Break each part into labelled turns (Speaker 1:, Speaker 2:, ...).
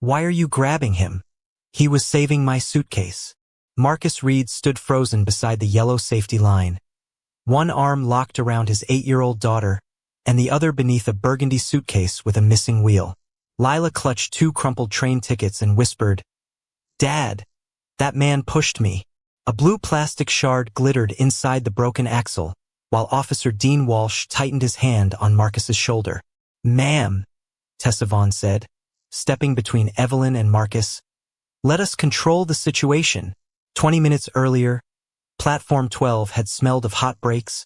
Speaker 1: Why are you grabbing him? He was saving my suitcase. Marcus Reed stood frozen beside the yellow safety line. One arm locked around his 8-year-old daughter, and the other beneath a burgundy suitcase with a missing wheel. Lila clutched 2 crumpled train tickets and whispered, "Dad, that man pushed me." A blue plastic shard glittered inside the broken axle, while Officer Dean Walsh tightened his hand on Marcus's shoulder. "Ma'am," Tessa Vaughn said, stepping between Evelyn and Marcus, "let us control the situation." 20 minutes earlier, Platform 12 had smelled of hot brakes,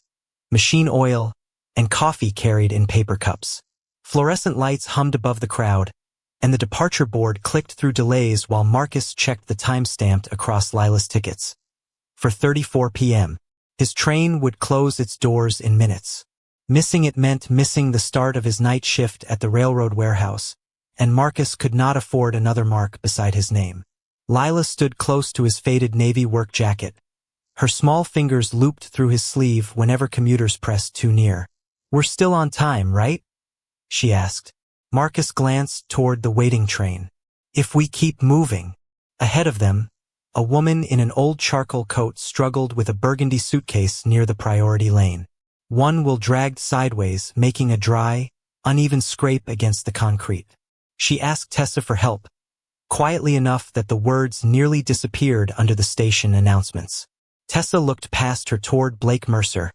Speaker 1: machine oil, and coffee carried in paper cups. Fluorescent lights hummed above the crowd, and the departure board clicked through delays while Marcus checked the time stamped across Lila's tickets. For 34 p.m., his train would close its doors in minutes. Missing it meant missing the start of his night shift at the railroad warehouse, and Marcus could not afford another mark beside his name. Lila stood close to his faded navy work jacket. Her small fingers looped through his sleeve whenever commuters pressed too near. "We're still on time, right?" she asked. Marcus glanced toward the waiting train. "If we keep moving." Ahead of them, a woman in an old charcoal coat struggled with a burgundy suitcase near the priority lane. One wheel dragged sideways, making a dry, uneven scrape against the concrete. She asked Tessa for help, quietly enough that the words nearly disappeared under the station announcements. Tessa looked past her toward Blake Mercer,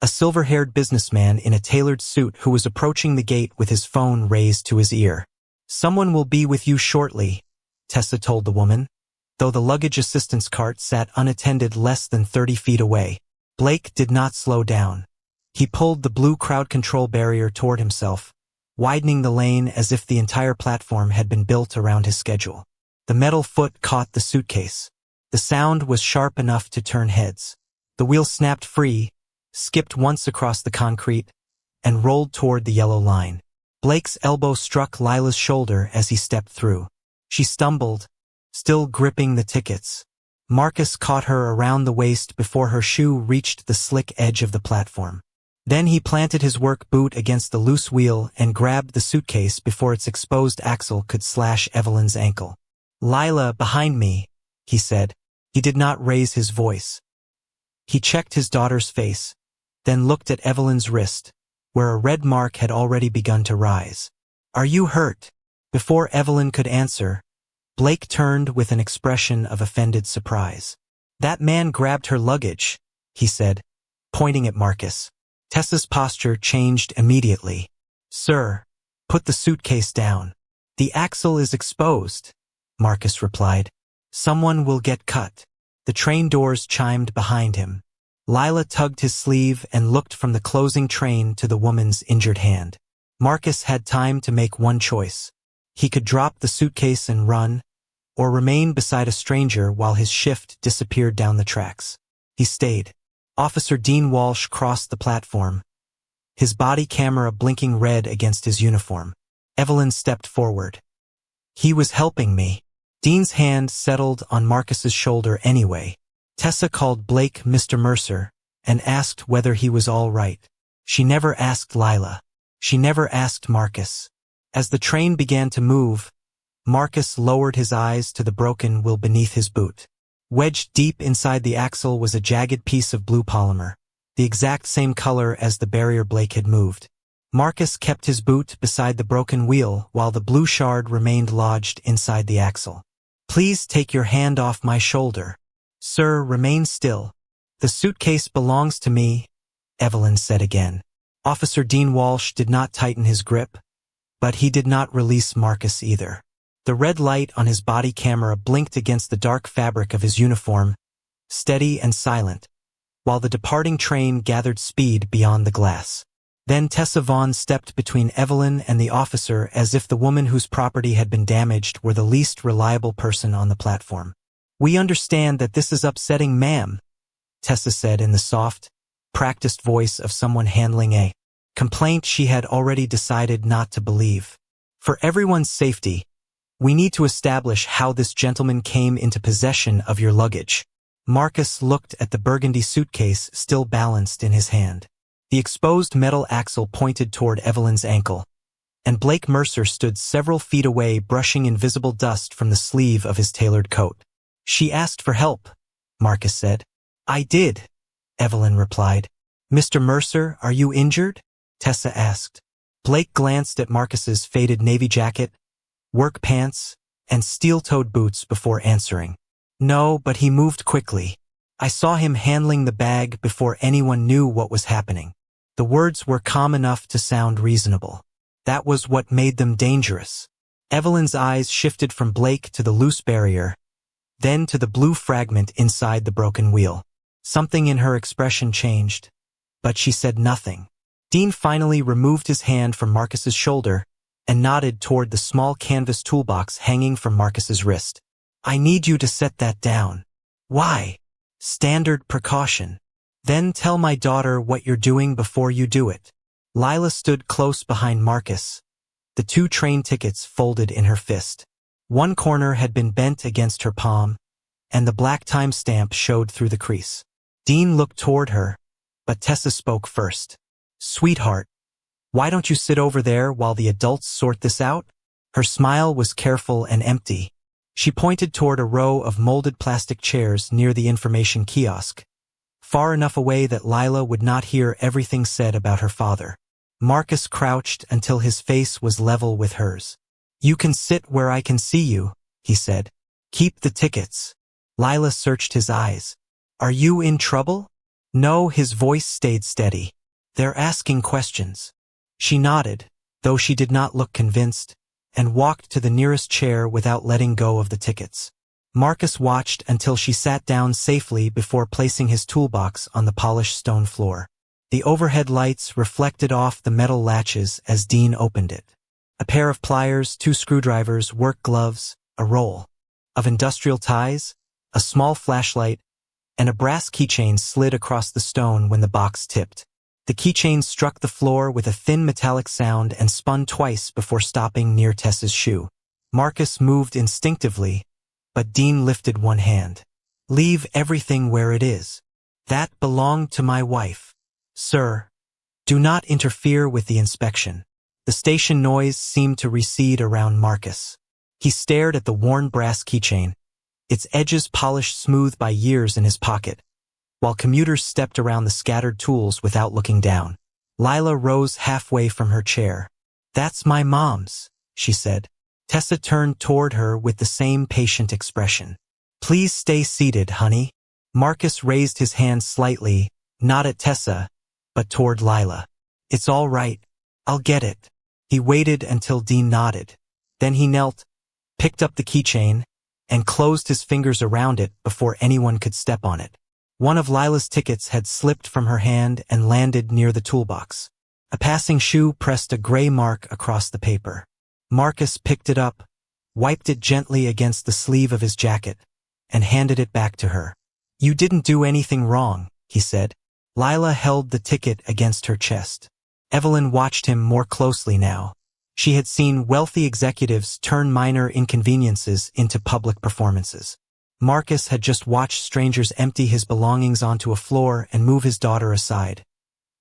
Speaker 1: a silver-haired businessman in a tailored suit who was approaching the gate with his phone raised to his ear. "Someone will be with you shortly," Tessa told the woman, though the luggage assistance cart sat unattended less than 30 feet away. Blake did not slow down. He pulled the blue crowd control barrier toward himself, widening the lane as if the entire platform had been built around his schedule. The metal foot caught the suitcase. The sound was sharp enough to turn heads. The wheel snapped free, skipped once across the concrete, and rolled toward the yellow line. Blake's elbow struck Lila's shoulder as he stepped through. She stumbled, still gripping the tickets. Marcus caught her around the waist before her shoe reached the slick edge of the platform. Then he planted his work boot against the loose wheel and grabbed the suitcase before its exposed axle could slash Evelyn's ankle. "Lila, behind me," he said. He did not raise his voice. He checked his daughter's face, then looked at Evelyn's wrist, where a red mark had already begun to rise. "Are you hurt?" Before Evelyn could answer, Blake turned with an expression of offended surprise. "That man grabbed her luggage," he said, pointing at Marcus. Tessa's posture changed immediately. "Sir, put the suitcase down." "The axle is exposed," Marcus replied. "Someone will get cut." The train doors chimed behind him. Lila tugged his sleeve and looked from the closing train to the woman's injured hand. Marcus had time to make one choice. He could drop the suitcase and run, or remain beside a stranger while his shift disappeared down the tracks. He stayed. Officer Dean Walsh crossed the platform, his body camera blinking red against his uniform. Evelyn stepped forward. "He was helping me." Dean's hand settled on Marcus's shoulder anyway. Tessa called Blake Mr. Mercer and asked whether he was all right. She never asked Lila. She never asked Marcus. As the train began to move, Marcus lowered his eyes to the broken wheel beneath his boot. Wedged deep inside the axle was a jagged piece of blue polymer, the exact same color as the barrier Blake had moved. Marcus kept his boot beside the broken wheel while the blue shard remained lodged inside the axle. "Please take your hand off my shoulder." "Sir, remain still." "The suitcase belongs to me," Evelyn said again. Officer Dean Walsh did not tighten his grip, but he did not release Marcus either. The red light on his body camera blinked against the dark fabric of his uniform, steady and silent, while the departing train gathered speed beyond the glass. Then Tessa Vaughn stepped between Evelyn and the officer as if the woman whose property had been damaged were the least reliable person on the platform. "We understand that this is upsetting, ma'am," Tessa said in the soft, practiced voice of someone handling a complaint she had already decided not to believe. "For everyone's safety, we need to establish how this gentleman came into possession of your luggage." Marcus looked at the burgundy suitcase still balanced in his hand. The exposed metal axle pointed toward Evelyn's ankle, and Blake Mercer stood several feet away brushing invisible dust from the sleeve of his tailored coat. "She asked for help," Marcus said. "I did," Evelyn replied. "Mr. Mercer, are you injured?" Tessa asked. Blake glanced at Marcus's faded navy jacket, work pants, and steel-toed boots before answering. "No, but he moved quickly. I saw him handling the bag before anyone knew what was happening." The words were calm enough to sound reasonable. That was what made them dangerous. Evelyn's eyes shifted from Blake to the loose barrier, then to the blue fragment inside the broken wheel. Something in her expression changed, but she said nothing. Dean finally removed his hand from Marcus's shoulder and nodded toward the small canvas toolbox hanging from Marcus's wrist. "I need you to set that down." "Why?" "Standard precaution. Then tell my daughter what you're doing before you do it." Lila stood close behind Marcus, the 2 train tickets folded in her fist. One corner had been bent against her palm, and the black timestamp showed through the crease. Dean looked toward her, but Tessa spoke first. "Sweetheart, why don't you sit over there while the adults sort this out?" Her smile was careful and empty. She pointed toward a row of molded plastic chairs near the information kiosk, far enough away that Lila would not hear everything said about her father. Marcus crouched until his face was level with hers. "You can sit where I can see you," he said. "Keep the tickets." Lila searched his eyes. "Are you in trouble?" "No," his voice stayed steady. "They're asking questions." She nodded, though she did not look convinced, and walked to the nearest chair without letting go of the tickets. Marcus watched until she sat down safely before placing his toolbox on the polished stone floor. The overhead lights reflected off the metal latches as Dean opened it. A pair of pliers, 2 screwdrivers, work gloves, a roll of industrial ties, a small flashlight, and a brass keychain slid across the stone when the box tipped. The keychain struck the floor with a thin metallic sound and spun twice before stopping near Tessa's shoe. Marcus moved instinctively, but Dean lifted one hand. "Leave everything where it is. That belonged to my wife." "Sir, do not interfere with the inspection." The station noise seemed to recede around Marcus. He stared at the worn brass keychain, its edges polished smooth by years in his pocket, while commuters stepped around the scattered tools without looking down. Lila rose halfway from her chair. "That's my mom's," she said. Tessa turned toward her with the same patient expression. "Please stay seated, honey." Marcus raised his hand slightly, not at Tessa, but toward Lila. "It's all right. I'll get it." He waited until Dean nodded. Then he knelt, picked up the keychain, and closed his fingers around it before anyone could step on it. One of Lila's tickets had slipped from her hand and landed near the toolbox. A passing shoe pressed a gray mark across the paper. Marcus picked it up, wiped it gently against the sleeve of his jacket, and handed it back to her. "You didn't do anything wrong," he said. Lila held the ticket against her chest. Evelyn watched him more closely now. She had seen wealthy executives turn minor inconveniences into public performances. Marcus had just watched strangers empty his belongings onto a floor and move his daughter aside.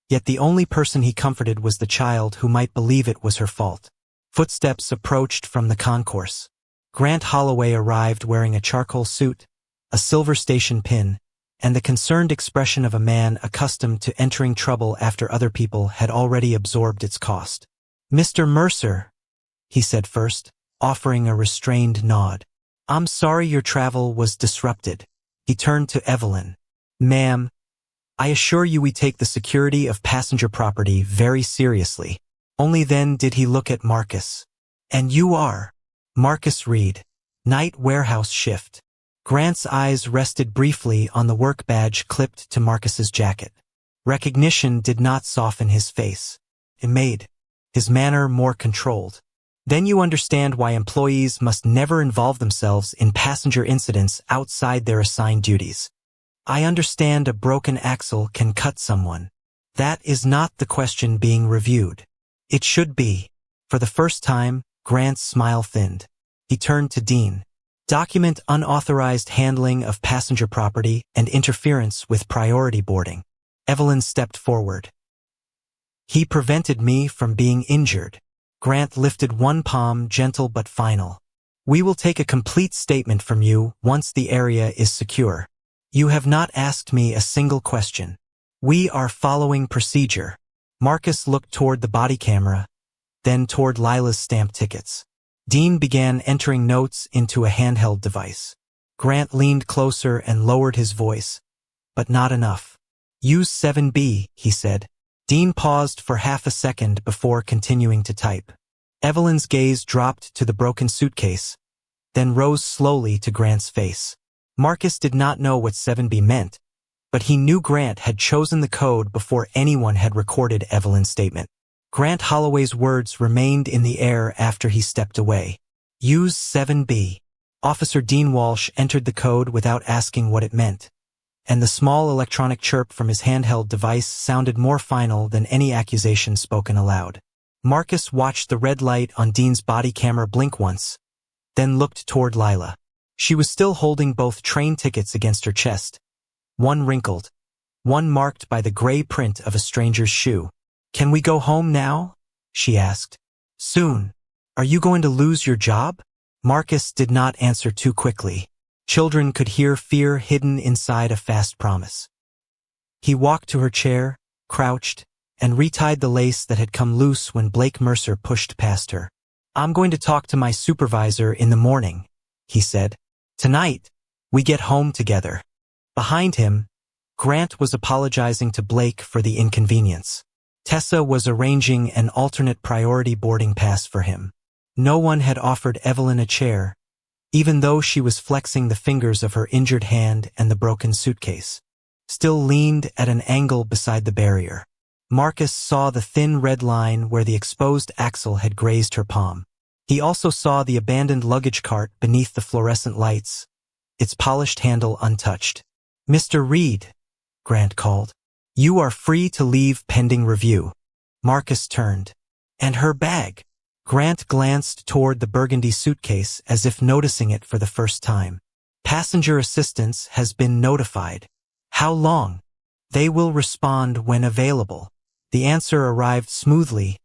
Speaker 1: Yet the only person he comforted was the child who might believe it was her fault. Footsteps approached from the concourse. Grant Holloway arrived wearing a charcoal suit, a silver station pin, and the concerned expression of a man accustomed to entering trouble after other people had already absorbed its cost. "Mr. Mercer," he said first, offering a restrained nod. "I'm sorry your travel was disrupted." He turned to Evelyn. "Ma'am, I assure you we take the security of passenger property very seriously." Only then did he look at Marcus. "And you are?" "Marcus Reed, night warehouse shift." Grant's eyes rested briefly on the work badge clipped to Marcus's jacket. Recognition did not soften his face. It made his manner more controlled. "Then you understand why employees must never involve themselves in passenger incidents outside their assigned duties." "I understand a broken axle can cut someone. That is not the question being reviewed." "It should be." For the first time, Grant's smile thinned. He turned to Dean. "Document unauthorized handling of passenger property and interference with priority boarding." Evelyn stepped forward. "He prevented me from being injured." Grant lifted one palm, gentle but final. We will take a complete statement from you once the area is secure. You have not asked me a single question. We are following procedure. Marcus looked toward the body camera, then toward Lila's stamped tickets. Dean began entering notes into a handheld device. Grant leaned closer and lowered his voice, but not enough. Use 7B, he said. Dean paused for half a second before continuing to type. Evelyn's gaze dropped to the broken suitcase, then rose slowly to Grant's face. Marcus did not know what 7B meant, but he knew Grant had chosen the code before anyone had recorded Evelyn's statement. Grant Holloway's words remained in the air after he stepped away. Use 7B. Officer Dean Walsh entered the code without asking what it meant, and the small electronic chirp from his handheld device sounded more final than any accusation spoken aloud. Marcus watched the red light on Dean's body camera blink once, then looked toward Lila. She was still holding both train tickets against her chest, one wrinkled, one marked by the gray print of a stranger's shoe. Can we go home now? She asked. Soon. Are you going to lose your job? Marcus did not answer too quickly. Children could hear fear hidden inside a fast promise. He walked to her chair, crouched, and retied the lace that had come loose when Blake Mercer pushed past her. I'm going to talk to my supervisor in the morning, he said. Tonight, we get home together. Behind him, Grant was apologizing to Blake for the inconvenience. Tessa was arranging an alternate priority boarding pass for him. No one had offered Evelyn a chair, even though she was flexing the fingers of her injured hand and the broken suitcase, still leaned at an angle beside the barrier. Marcus saw the thin red line where the exposed axle had grazed her palm. He also saw the abandoned luggage cart beneath the fluorescent lights, its polished handle untouched. Mr. Reed, Grant called. You are free to leave pending review. Marcus turned. And her bag. Grant glanced toward the burgundy suitcase as if noticing it for the first time. Passenger assistance has been notified. How long? They will respond when available. The answer arrived smoothly,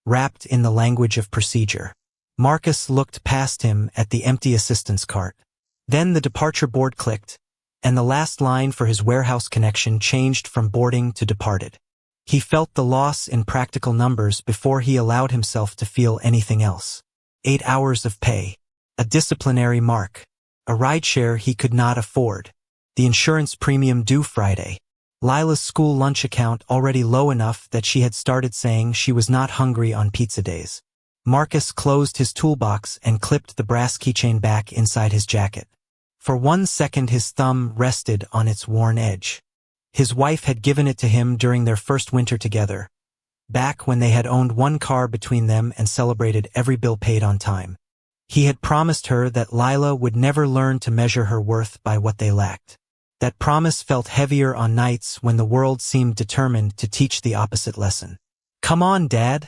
Speaker 1: wrapped in the language of procedure. Marcus looked past him at the empty assistance cart. Then the departure board clicked, and the last line for his warehouse connection changed from boarding to departed. He felt the loss in practical numbers before he allowed himself to feel anything else. 8 hours of pay. A disciplinary mark. A rideshare he could not afford. The insurance premium due Friday. Lila's school lunch account already low enough that she had started saying she was not hungry on pizza days. Marcus closed his toolbox and clipped the brass keychain back inside his jacket. For 1 second his thumb rested on its worn edge. His wife had given it to him during their first winter together, back when they had owned one car between them and celebrated every bill paid on time. He had promised her that Lila would never learn to measure her worth by what they lacked. That promise felt heavier on nights when the world seemed determined to teach the opposite lesson. Come on, Dad,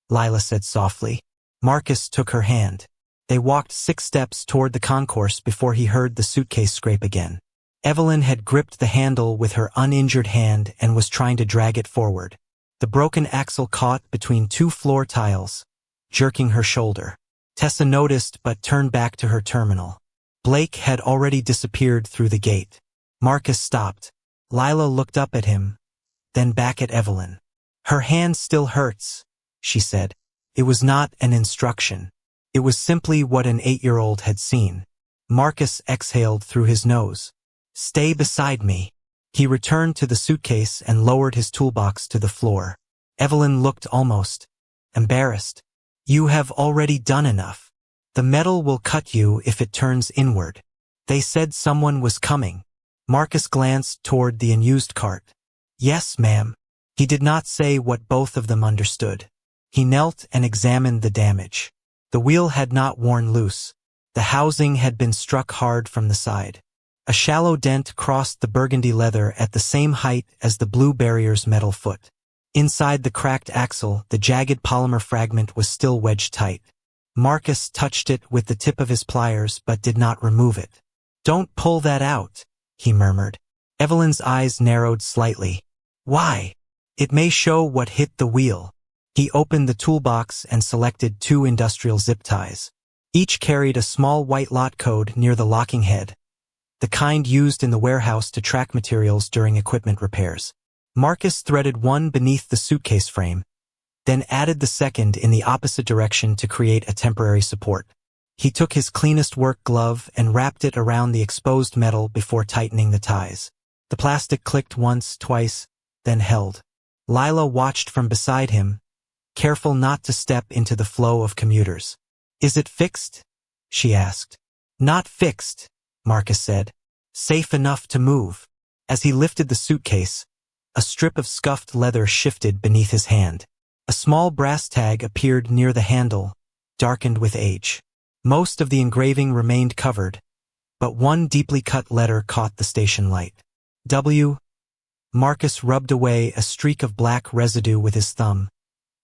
Speaker 1: Lila said softly. Marcus took her hand. They walked 6 steps toward the concourse before he heard the suitcase scrape again. Evelyn had gripped the handle with her uninjured hand and was trying to drag it forward. The broken axle caught between 2 floor tiles, jerking her shoulder. Tessa noticed but turned back to her terminal. Blake had already disappeared through the gate. Marcus stopped. Lila looked up at him, then back at Evelyn. Her hand still hurts, she said. It was not an instruction. It was simply what an 8-year-old had seen. Marcus exhaled through his nose. Stay beside me. He returned to the suitcase and lowered his toolbox to the floor. Evelyn looked almost embarrassed. You have already done enough. The metal will cut you if it turns inward. They said someone was coming. Marcus glanced toward the unused cart. Yes, ma'am. He did not say what both of them understood. He knelt and examined the damage. The wheel had not worn loose. The housing had been struck hard from the side. A shallow dent crossed the burgundy leather at the same height as the blue barrier's metal foot. Inside the cracked axle, the jagged polymer fragment was still wedged tight. Marcus touched it with the tip of his pliers but did not remove it. Don't pull that out, he murmured. Evelyn's eyes narrowed slightly. Why? It may show what hit the wheel. He opened the toolbox and selected 2 industrial zip ties. Each carried a small white lot code near the locking head, the kind used in the warehouse to track materials during equipment repairs. Marcus threaded one beneath the suitcase frame, then added the second in the opposite direction to create a temporary support. He took his cleanest work glove and wrapped it around the exposed metal before tightening the ties. The plastic clicked once, twice, then held. Lila watched from beside him, careful not to step into the flow of commuters. "Is it fixed?" she asked. "Not fixed," Marcus said. "Safe enough to move." As he lifted the suitcase, a strip of scuffed leather shifted beneath his hand. A small brass tag appeared near the handle, darkened with age. Most of the engraving remained covered, but one deeply cut letter caught the station light. W. Marcus rubbed away a streak of black residue with his thumb,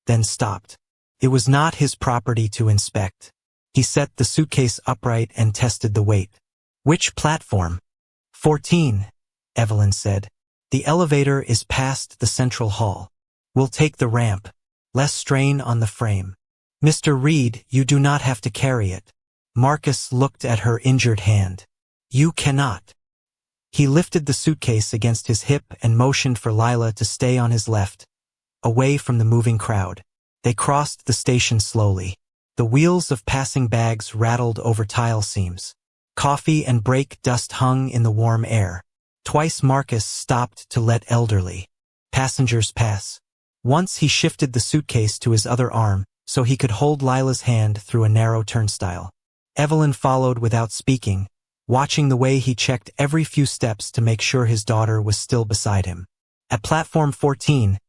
Speaker 1: then stopped. It was not his property to inspect. He set the suitcase upright and tested the weight. "Which platform?" 14, Evelyn said. "The elevator is past the central hall. We'll take the ramp. Less strain on the frame." "Mr. Reed, you do not have to carry it." Marcus looked at her injured hand. "You cannot." He lifted the suitcase against his hip and motioned for Lila to stay on his left, away from the moving crowd. They crossed the station slowly. The wheels of passing bags rattled over tile seams. Coffee and brake dust hung in the warm air. Twice Marcus stopped to let elderly passengers pass. Once he shifted the suitcase to his other arm so he could hold Lila's hand through a narrow turnstile. Evelyn followed without speaking, watching the way he checked every few steps to make sure his daughter was still beside him. At platform 14,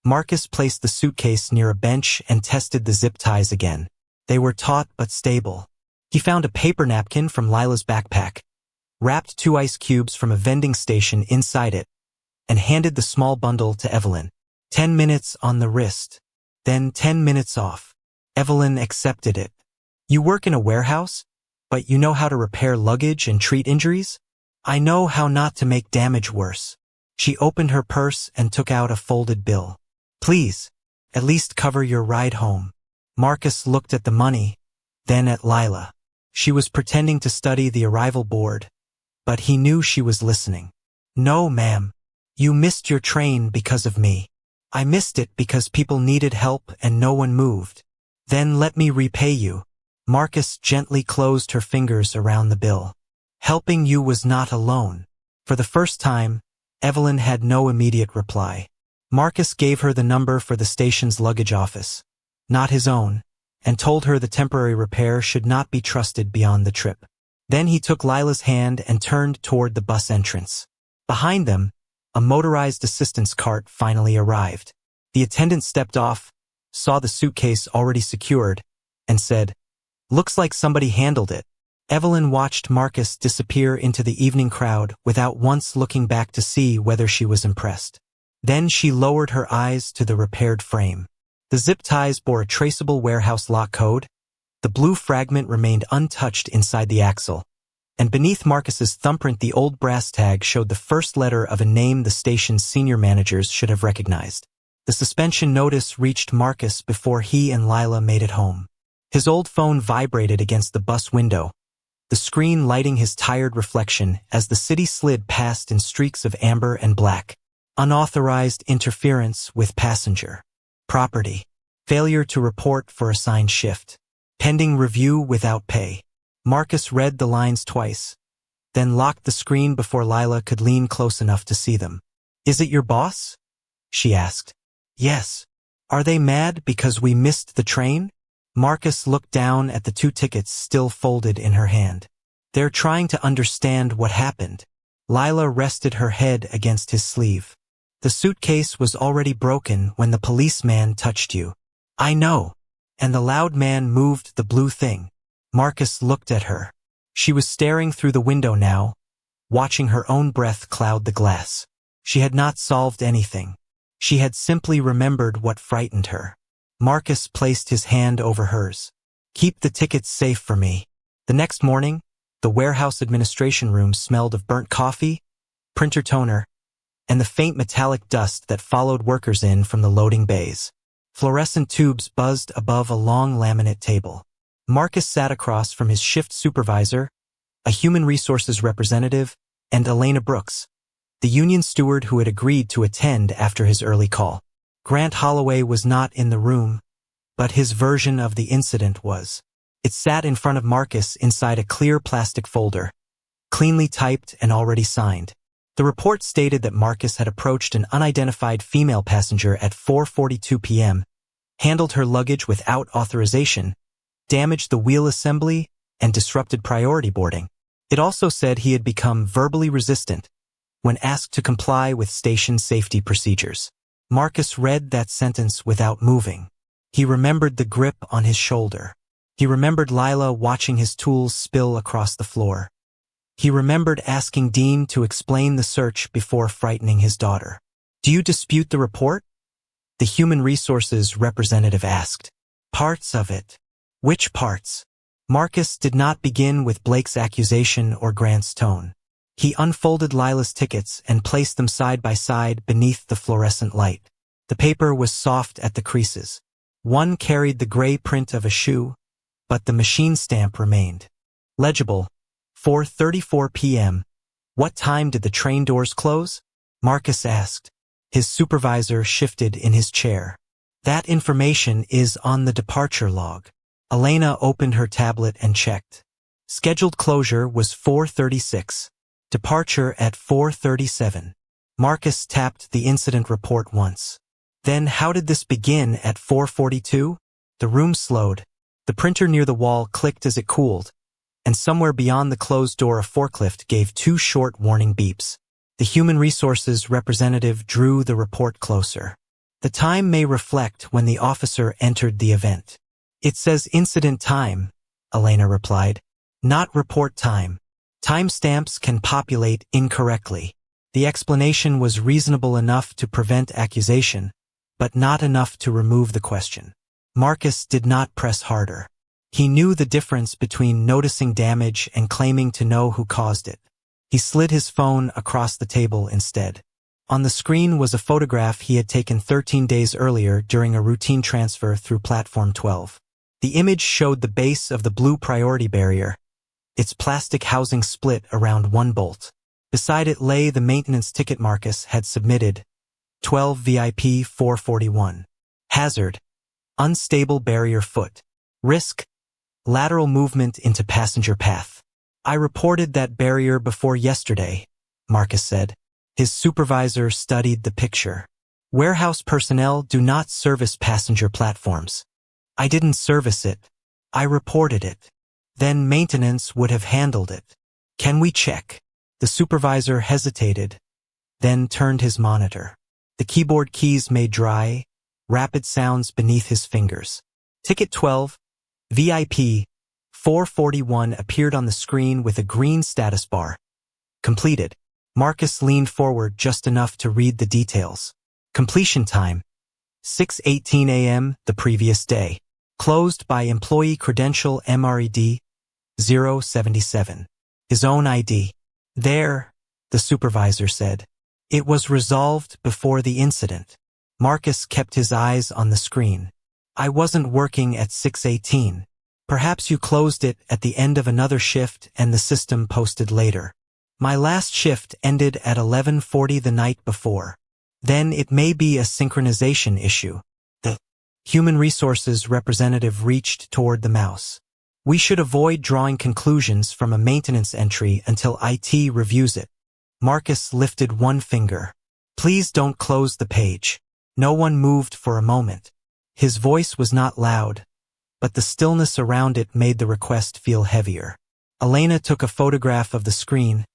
Speaker 1: Marcus placed the suitcase near a bench and tested the zip ties again. They were taut but stable. He found a paper napkin from Lila's backpack, wrapped 2 ice cubes from a vending station inside it, and handed the small bundle to Evelyn. 10 minutes on the wrist, then 10 minutes off. Evelyn accepted it. "You work in a warehouse, but you know how to repair luggage and treat injuries?" "I know how not to make damage worse." She opened her purse and took out a folded bill. "Please, at least cover your ride home." Marcus looked at the money, then at Lila. She was pretending to study the arrival board, but he knew she was listening. "No, ma'am. You missed your train because of me. I missed it because people needed help and no one moved. Then let me repay you." Marcus gently closed her fingers around the bill. "Helping you was not alone." For the first time, Evelyn had no immediate reply. Marcus gave her the number for the station's luggage office, not his own, and told her the temporary repair should not be trusted beyond the trip. Then he took Lila's hand and turned toward the bus entrance. Behind them, a motorized assistance cart finally arrived. The attendant stepped off, saw the suitcase already secured, and said, "Looks like somebody handled it." Evelyn watched Marcus disappear into the evening crowd without once looking back to see whether she was impressed. Then she lowered her eyes to the repaired frame. The zip ties bore a traceable warehouse lock code, the blue fragment remained untouched inside the axle, and beneath Marcus's thumbprint the old brass tag showed the first letter of a name the station's senior managers should have recognized. The suspension notice reached Marcus before he and Lila made it home. His old phone vibrated against the bus window, the screen lighting his tired reflection as the city slid past in streaks of amber and black. Unauthorized interference with passenger property. Failure to report for assigned shift. Pending review without pay. Marcus read the lines twice, then locked the screen before Lila could lean close enough to see them. "Is it your boss?" she asked. "Yes." "Are they mad because we missed the train?" Marcus looked down at the 2 tickets still folded in her hand. "They're trying to understand what happened." Lila rested her head against his sleeve. "The suitcase was already broken when the policeman touched you." "I know." "And the loud man moved the blue thing." Marcus looked at her. She was staring through the window now, watching her own breath cloud the glass. She had not solved anything. She had simply remembered what frightened her. Marcus placed his hand over hers. "Keep the tickets safe for me." The next morning, the warehouse administration room smelled of burnt coffee, printer toner, and the faint metallic dust that followed workers in from the loading bays. Fluorescent tubes buzzed above a long laminate table. Marcus sat across from his shift supervisor, a human resources representative, and Elena Brooks, the union steward who had agreed to attend after his early call. Grant Holloway was not in the room, but his version of the incident was. It sat in front of Marcus inside a clear plastic folder, cleanly typed and already signed. The report stated that Marcus had approached an unidentified female passenger at 4:42 p.m., handled her luggage without authorization, damaged the wheel assembly, and disrupted priority boarding. It also said he had become verbally resistant when asked to comply with station safety procedures. Marcus read that sentence without moving. He remembered the grip on his shoulder. He remembered Lila watching his tools spill across the floor. He remembered asking Dean to explain the search before frightening his daughter. "Do you dispute the report?" the human resources representative asked. "Parts of it." "Which parts?" Marcus did not begin with Blake's accusation or Grant's tone. He unfolded Lila's tickets and placed them side by side beneath the fluorescent light. The paper was soft at the creases. One carried the gray print of a shoe, but the machine stamp remained. Legible, 4:34 p.m. "What time did the train doors close?" Marcus asked. His supervisor shifted in his chair. "That information is on the departure log." Elena opened her tablet and checked. Scheduled closure was 4:36. Departure at 4:37. Marcus tapped the incident report once. "Then how did this begin at 4:42? The room slowed. The printer near the wall clicked as it cooled, and somewhere beyond the closed door a forklift gave 2 short warning beeps. The human resources representative drew the report closer. "The time may reflect when the officer entered the event." "It says incident time," Elena replied, "not report time. Timestamps can populate incorrectly." The explanation was reasonable enough to prevent accusation, but not enough to remove the question. Marcus did not press harder. He knew the difference between noticing damage and claiming to know who caused it. He slid his phone across the table instead. On the screen was a photograph he had taken 13 days earlier during a routine transfer through Platform 12. The image showed the base of the blue priority barrier, its plastic housing split around one bolt. Beside it lay the maintenance ticket Marcus had submitted, 12 VIP 441. Hazard: unstable barrier foot. Risk: lateral movement into passenger path. "I reported that barrier before yesterday," Marcus said. His supervisor studied the picture. "Warehouse personnel do not service passenger platforms." "I didn't service it. I reported it." "Then maintenance would have handled it." "Can we check?" The supervisor hesitated, then turned his monitor. The keyboard keys made dry, rapid sounds beneath his fingers. Ticket 12, VIP 441 appeared on the screen with a green status bar. Completed. Marcus leaned forward just enough to read the details. Completion time: 6:18 a.m. the previous day. Closed by employee credential MRED 077. His own ID. "There," the supervisor said. "It was resolved before the incident." Marcus kept his eyes on the screen. "I wasn't working at 6:18. Perhaps you closed it at the end of another shift and the system posted later. My last shift ended at 11:40 the night before. Then it may be a synchronization issue." The human resources representative reached toward the mouse. "We should avoid drawing conclusions from a maintenance entry until IT reviews it." Marcus lifted one finger. "Please don't close the page." No one moved for a moment. His voice was not loud, but the stillness around it made the request feel heavier. Elena took a photograph of the screen,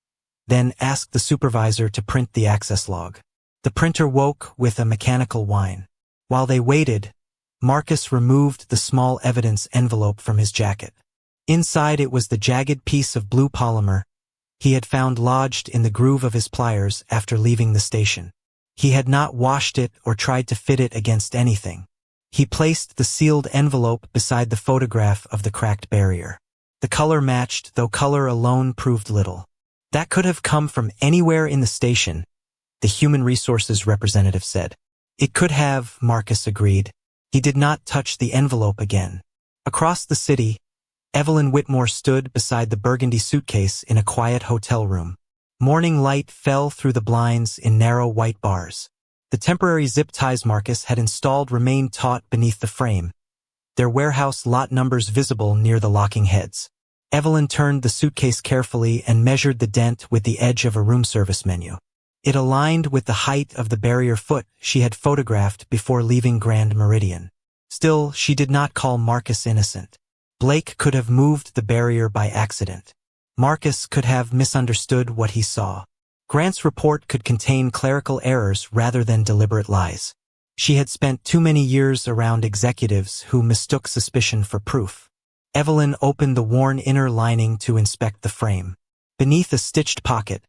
Speaker 1: then asked the supervisor to print the access log. The printer woke with a mechanical whine. While they waited, Marcus removed the small evidence envelope from his jacket. Inside it was the jagged piece of blue polymer he had found lodged in the groove of his pliers after leaving the station. He had not washed it or tried to fit it against anything. He placed the sealed envelope beside the photograph of the cracked barrier. The color matched, though color alone proved little. That could have come from anywhere in the station, the human resources representative said. It could have, Marcus agreed. He did not touch the envelope again. Across the city, Evelyn Whitmore stood beside the burgundy suitcase in a quiet hotel room. Morning light fell through the blinds in narrow white bars. The temporary zip ties Marcus had installed remained taut beneath the frame, their warehouse lot numbers visible near the locking heads. Evelyn turned the suitcase carefully and measured the dent with the edge of a room service menu. It aligned with the height of the barrier foot she had photographed before leaving Grand Meridian. Still, she did not call Marcus innocent. Blake could have moved the barrier by accident. Marcus could have misunderstood what he saw. Grant's report could contain clerical errors rather than deliberate lies. She had spent too many years around executives who mistook suspicion for proof. Evelyn opened the worn inner lining to inspect the frame. Beneath a stitched pocket,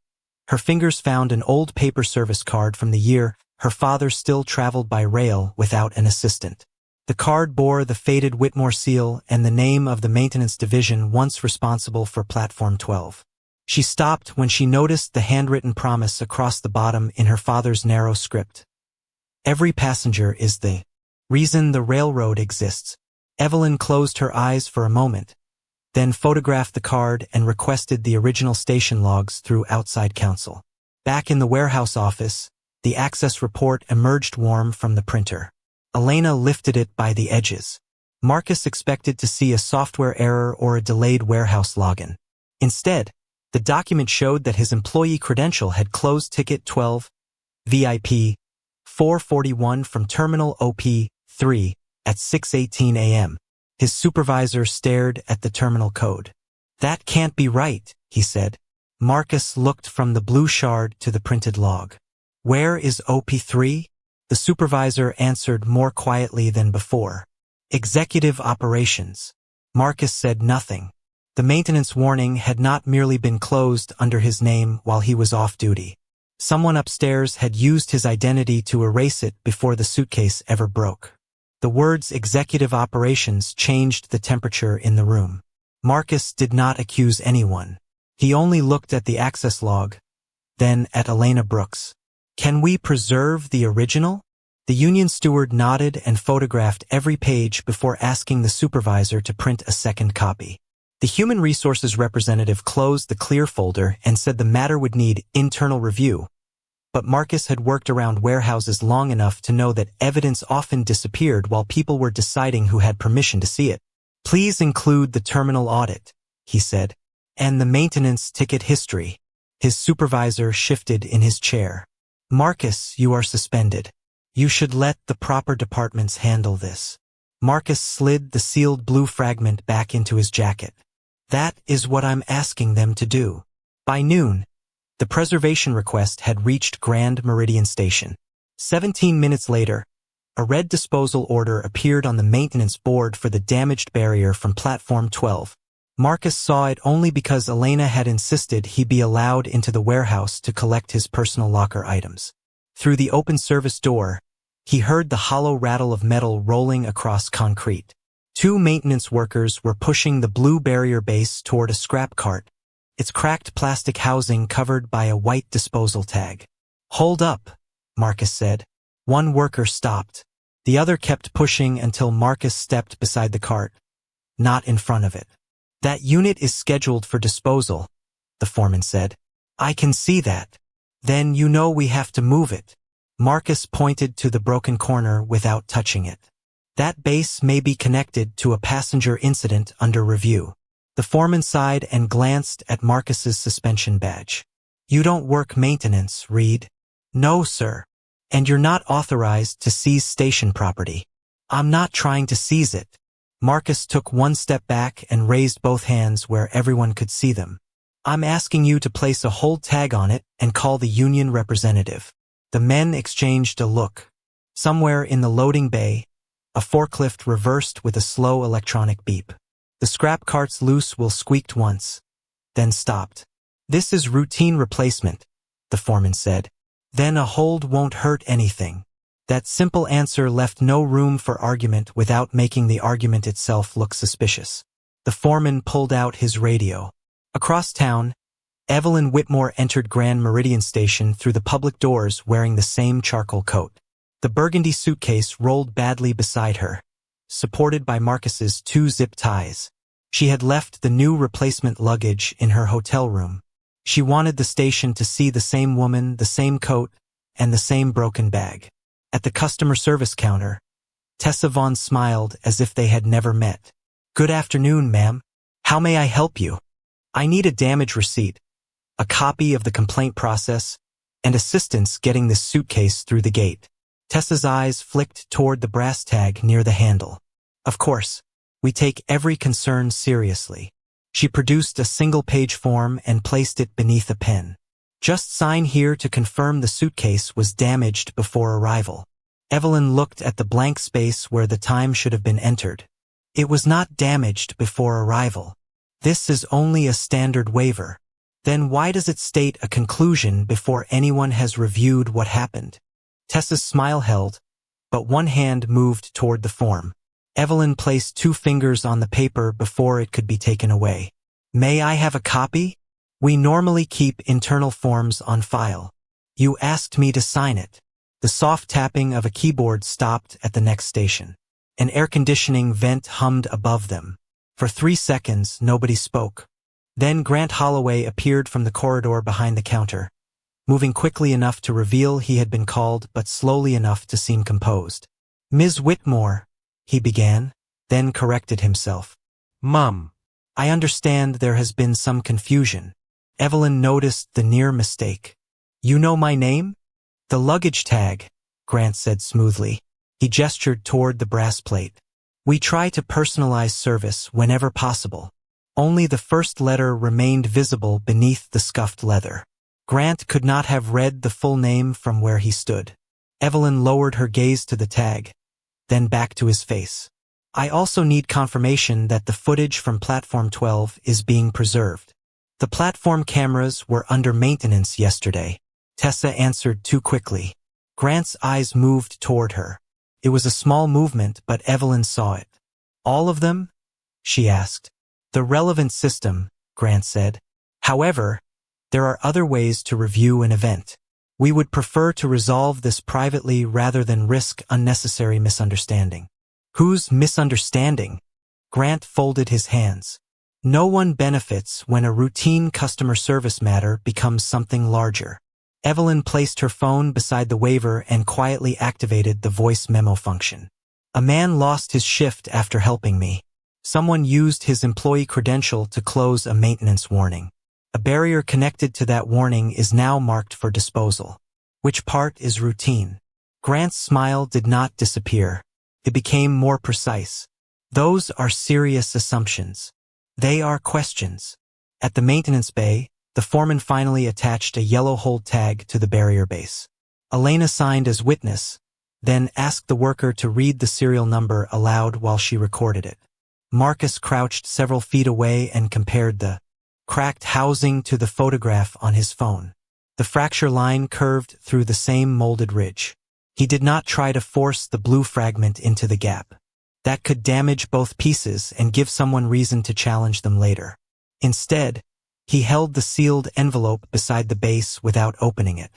Speaker 1: her fingers found an old paper service card from the year her father still traveled by rail without an assistant. The card bore the faded Whitmore seal and the name of the maintenance division once responsible for Platform 12. She stopped when she noticed the handwritten promise across the bottom in her father's narrow script. Every passenger is the reason the railroad exists. Evelyn closed her eyes for a moment, then photographed the card and requested the original station logs through outside counsel. Back in the warehouse office, the access report emerged warm from the printer. Elena lifted it by the edges. Marcus expected to see a software error or a delayed warehouse login. Instead, the document showed that his employee credential had closed ticket 12, VIP 441 from Terminal OP3 at 6:18 a.m. His supervisor stared at the terminal code. "That can't be right," he said. Marcus looked from the blue shard to the printed log. "Where is OP3? The supervisor answered more quietly than before. "Executive Operations." Marcus said nothing. The maintenance warning had not merely been closed under his name while he was off duty. Someone upstairs had used his identity to erase it before the suitcase ever broke. The words Executive Operations changed the temperature in the room. Marcus did not accuse anyone. He only looked at the access log, then at Elena Brooks. "Can we preserve the original?" The union steward nodded and photographed every page before asking the supervisor to print a second copy. The human resources representative closed the clear folder and said the matter would need internal review. But Marcus had worked around warehouses long enough to know that evidence often disappeared while people were deciding who had permission to see it. "Please include the terminal audit," he said, "and the maintenance ticket history." His supervisor shifted in his chair. "Marcus, you are suspended. You should let the proper departments handle this." Marcus slid the sealed blue fragment back into his jacket. "That is what I'm asking them to do." By noon, the preservation request had reached Grand Meridian Station. 17 minutes later, a red disposal order appeared on the maintenance board for the damaged barrier from Platform 12. Marcus saw it only because Elena had insisted he be allowed into the warehouse to collect his personal locker items. Through the open service door, he heard the hollow rattle of metal rolling across concrete. 2 maintenance workers were pushing the blue barrier base toward a scrap cart, its cracked plastic housing covered by a white disposal tag. "Hold up," Marcus said. One worker stopped. The other kept pushing until Marcus stepped beside the cart, not in front of it. "That unit is scheduled for disposal," the foreman said. "I can see that." "Then you know we have to move it." Marcus pointed to the broken corner without touching it. "That base may be connected to a passenger incident under review." The foreman sighed and glanced at Marcus's suspension badge. "You don't work maintenance, Reed." "No, sir. And you're not authorized to seize station property." "I'm not trying to seize it." Marcus took one step back and raised both hands where everyone could see them. "I'm asking you to place a hold tag on it and call the union representative." The men exchanged a look. Somewhere in the loading bay, a forklift reversed with a slow electronic beep. The scrap cart's loose wheel squeaked once, then stopped. "This is routine replacement," the foreman said. "Then a hold won't hurt anything." That simple answer left no room for argument without making the argument itself look suspicious. The foreman pulled out his radio. Across town, Evelyn Whitmore entered Grand Meridian Station through the public doors wearing the same charcoal coat. The burgundy suitcase rolled badly beside her, supported by Marcus's 2 zip ties. She had left the new replacement luggage in her hotel room. She wanted the station to see the same woman, the same coat, and the same broken bag. At the customer service counter, Tessa Vaughn smiled as if they had never met. "Good afternoon, ma'am. How may I help you?" "I need a damage receipt, a copy of the complaint process, and assistance getting this suitcase through the gate." Tessa's eyes flicked toward the brass tag near the handle. "Of course, we take every concern seriously." She produced a single-page form and placed it beneath a pen. "Just sign here to confirm the suitcase was damaged before arrival." Evelyn looked at the blank space where the time should have been entered. "It was not damaged before arrival. This is only a standard waiver. Then why does it state a conclusion before anyone has reviewed what happened?" Tessa's smile held, but one hand moved toward the form. Evelyn placed 2 fingers on the paper before it could be taken away. "May I have a copy? We normally keep internal forms on file. You asked me to sign it." The soft tapping of a keyboard stopped at the next station. An air conditioning vent hummed above them. For 3 seconds, nobody spoke. Then Grant Holloway appeared from the corridor behind the counter, moving quickly enough to reveal he had been called but slowly enough to seem composed. "Ms. Whitmore," he began, then corrected himself. "Mum, I understand there has been some confusion." Evelyn noticed the near mistake. "You know my name?" "The luggage tag," Grant said smoothly. He gestured toward the brass plate. "We try to personalize service whenever possible." Only the first letter remained visible beneath the scuffed leather. Grant could not have read the full name from where he stood. Evelyn lowered her gaze to the tag, then back to his face. "I also need confirmation that the footage from Platform 12 is being preserved." "The platform cameras were under maintenance yesterday," Tessa answered too quickly. Grant's eyes moved toward her. It was a small movement, but Evelyn saw it. "All of them?" she asked. "The relevant system," Grant said. "However, there are other ways to review an event. We would prefer to resolve this privately rather than risk unnecessary misunderstanding." "Whose misunderstanding?" Grant folded his hands. "No one benefits when a routine customer service matter becomes something larger." Evelyn placed her phone beside the waiver and quietly activated the voice memo function. "A man lost his shift after helping me. Someone used his employee credential to close a maintenance warning. A barrier connected to that warning is now marked for disposal. Which part is routine?" Grant's smile did not disappear. It became more precise. "Those are serious assumptions. They are questions." At the maintenance bay, the foreman finally attached a yellow hold tag to the barrier base. Elena signed as witness, then asked the worker to read the serial number aloud while she recorded it. Marcus crouched several feet away and compared the cracked housing to the photograph on his phone. The fracture line curved through the same molded ridge. He did not try to force the blue fragment into the gap. That could damage both pieces and give someone reason to challenge them later. Instead, he held the sealed envelope beside the base without opening it.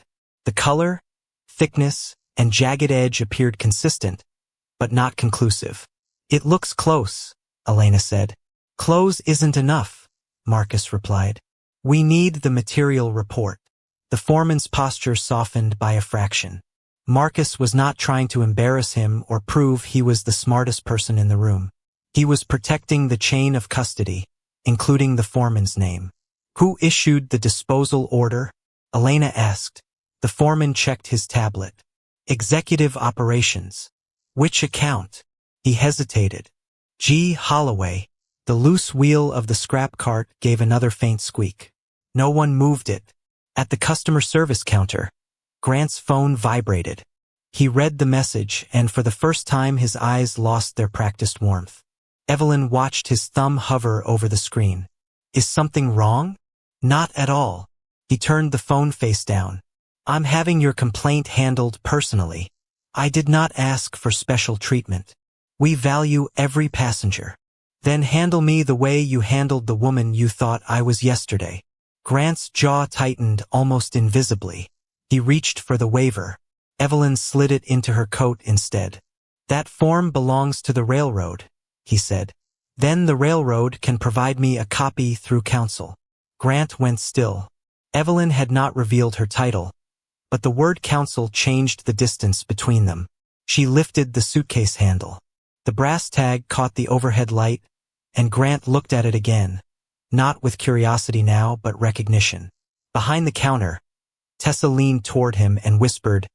Speaker 1: The color, thickness, and jagged edge appeared consistent, but not conclusive. "It looks close," Elena said. "Close isn't enough," Marcus replied. "We need the material report." The foreman's posture softened by a fraction. Marcus was not trying to embarrass him or prove he was the smartest person in the room. He was protecting the chain of custody, including the foreman's name. "Who issued the disposal order?" Elena asked. The foreman checked his tablet. "Executive Operations." "Which account?" He hesitated. "G. Holloway." The loose wheel of the scrap cart gave another faint squeak. No one moved it. At the customer service counter, Grant's phone vibrated. He read the message, and for the first time his eyes lost their practiced warmth. Evelyn watched his thumb hover over the screen. "Is something wrong?" "Not at all." He turned the phone face down. "I'm having your complaint handled personally. I did not ask for special treatment. We value every passenger." "Then handle me the way you handled the woman you thought I was yesterday." Grant's jaw tightened almost invisibly. He reached for the waiver. Evelyn slid it into her coat instead. "That form belongs to the railroad," he said. "Then the railroad can provide me a copy through counsel." Grant went still. Evelyn had not revealed her title, but the word counsel changed the distance between them. She lifted the suitcase handle. The brass tag caught the overhead light, and Grant looked at it again, not with curiosity now, but recognition. Behind the counter, Tessa leaned toward him and whispered,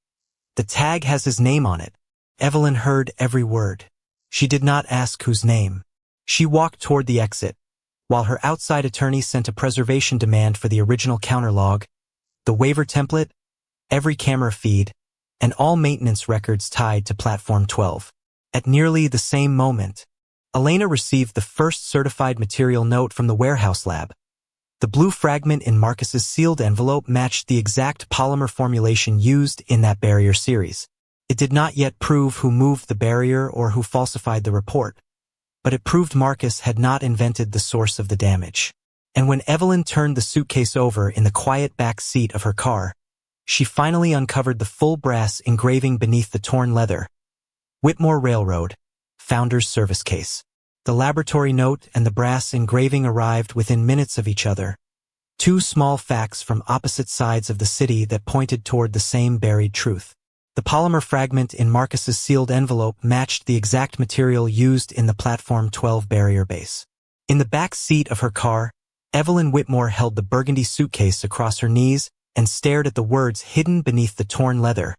Speaker 1: "The tag has his name on it." Evelyn heard every word. She did not ask whose name. She walked toward the exit, while her outside attorney sent a preservation demand for the original counter log, the waiver template, every camera feed, and all maintenance records tied to Platform 12. At nearly the same moment, Elena received the first certified material note from the warehouse lab. The blue fragment in Marcus's sealed envelope matched the exact polymer formulation used in that barrier series. It did not yet prove who moved the barrier or who falsified the report, but it proved Marcus had not invented the source of the damage. And when Evelyn turned the suitcase over in the quiet back seat of her car, she finally uncovered the full brass engraving beneath the torn leather. Whitmore Railroad, Founder's Service Case. The laboratory note and the brass engraving arrived within minutes of each other. Two small facts from opposite sides of the city that pointed toward the same buried truth. The polymer fragment in Marcus's sealed envelope matched the exact material used in the Platform 12 barrier base. In the back seat of her car, Evelyn Whitmore held the burgundy suitcase across her knees and stared at the words hidden beneath the torn leather.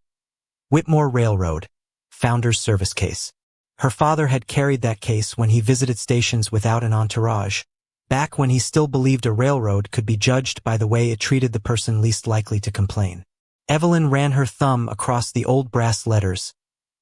Speaker 1: Whitmore Railroad, Founder's Service Case. Her father had carried that case when he visited stations without an entourage, back when he still believed a railroad could be judged by the way it treated the person least likely to complain. Evelyn ran her thumb across the old brass letters,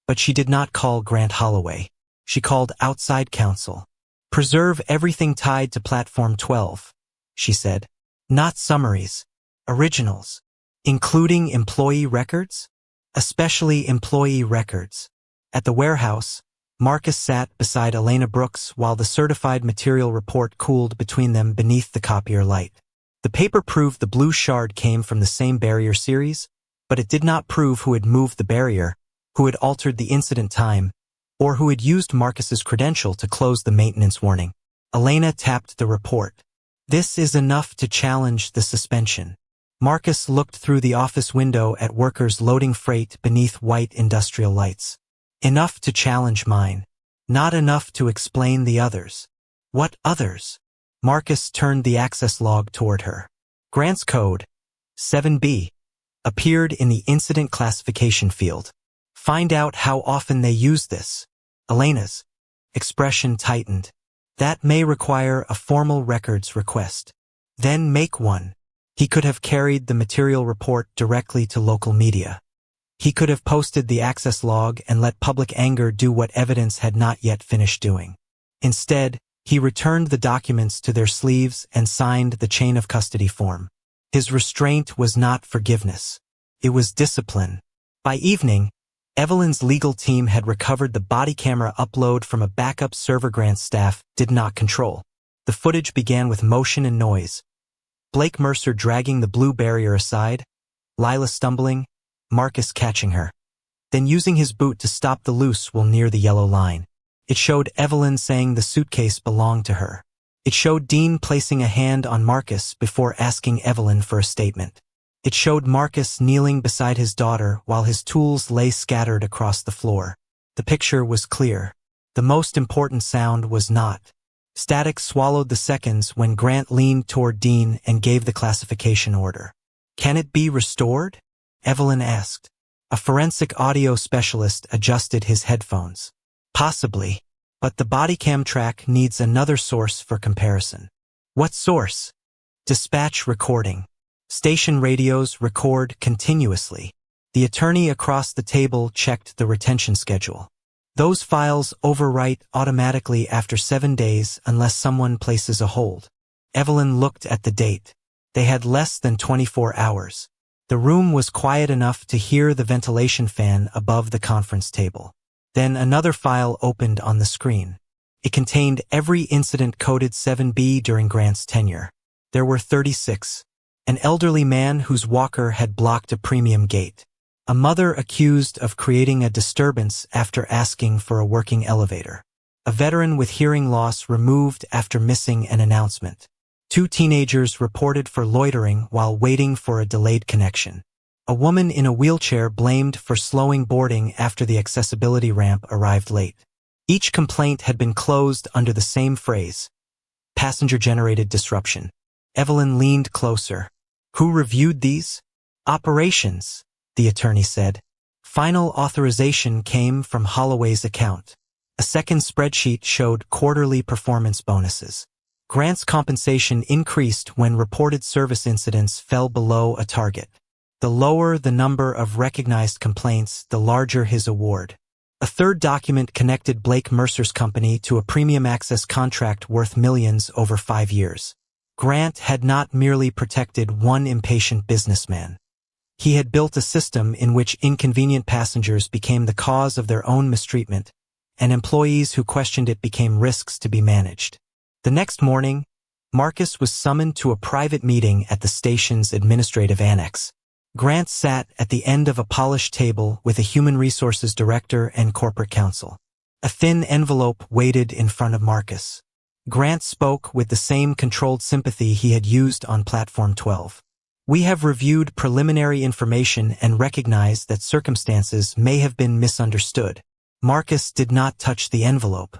Speaker 1: but she did not call Grant Holloway. She called outside counsel. "Preserve everything tied to Platform 12, she said. "Not summaries, originals, including employee records, especially employee records." At the warehouse, Marcus sat beside Elena Brooks while the certified material report cooled between them beneath the copier light. The paper proved the blue shard came from the same barrier series, but it did not prove who had moved the barrier, who had altered the incident time, or who had used Marcus's credential to close the maintenance warning. Elena tapped the report. "This is enough to challenge the suspension." Marcus looked through the office window at workers loading freight beneath white industrial lights. "Enough to challenge mine. Not enough to explain the others." "What others?" Marcus turned the access log toward her. Grant's code, 7B, appeared in the incident classification field. "Find out how often they use this." Elena's expression tightened. "That may require a formal records request." "Then make one." He could have carried the material report directly to local media. He could have posted the access log and let public anger do what evidence had not yet finished doing. Instead, he returned the documents to their sleeves and signed the chain of custody form. His restraint was not forgiveness. It was discipline. By evening, Evelyn's legal team had recovered the body camera upload from a backup server Grant's staff did not control. The footage began with motion and noise. Blake Mercer dragging the blue barrier aside, Lila stumbling, Marcus catching her, then using his boot to stop the loose while near the yellow line. It showed Evelyn saying the suitcase belonged to her. It showed Dean placing a hand on Marcus before asking Evelyn for a statement. It showed Marcus kneeling beside his daughter while his tools lay scattered across the floor. The picture was clear. The most important sound was not. Static swallowed the seconds when Grant leaned toward Dean and gave the classification order. "Can it be restored?" Evelyn asked. A forensic audio specialist adjusted his headphones. "Possibly, but the body cam track needs another source for comparison." "What source?" "Dispatch recording. Station radios record continuously." The attorney across the table checked the retention schedule. "Those files overwrite automatically after 7 days unless someone places a hold." Evelyn looked at the date. They had less than 24 hours. The room was quiet enough to hear the ventilation fan above the conference table. Then another file opened on the screen. It contained every incident coded 7B during Grant's tenure. There were 36. An elderly man whose walker had blocked a premium gate. A mother accused of creating a disturbance after asking for a working elevator. A veteran with hearing loss removed after missing an announcement. 2 teenagers reported for loitering while waiting for a delayed connection. A woman in a wheelchair blamed for slowing boarding after the accessibility ramp arrived late. Each complaint had been closed under the same phrase: passenger-generated disruption. Evelyn leaned closer. Who reviewed these? Operations, the attorney said. Final authorization came from Holloway's account. A second spreadsheet showed quarterly performance bonuses. Grant's compensation increased when reported service incidents fell below a target. The lower the number of recognized complaints, the larger his award. A third document connected Blake Mercer's company to a premium access contract worth millions over 5 years. Grant had not merely protected one impatient businessman. He had built a system in which inconvenient passengers became the cause of their own mistreatment, and employees who questioned it became risks to be managed. The next morning, Marcus was summoned to a private meeting at the station's administrative annex. Grant sat at the end of a polished table with a human resources director and corporate counsel. A thin envelope waited in front of Marcus. Grant spoke with the same controlled sympathy he had used on Platform 12. We have reviewed preliminary information and recognize that circumstances may have been misunderstood. Marcus did not touch the envelope.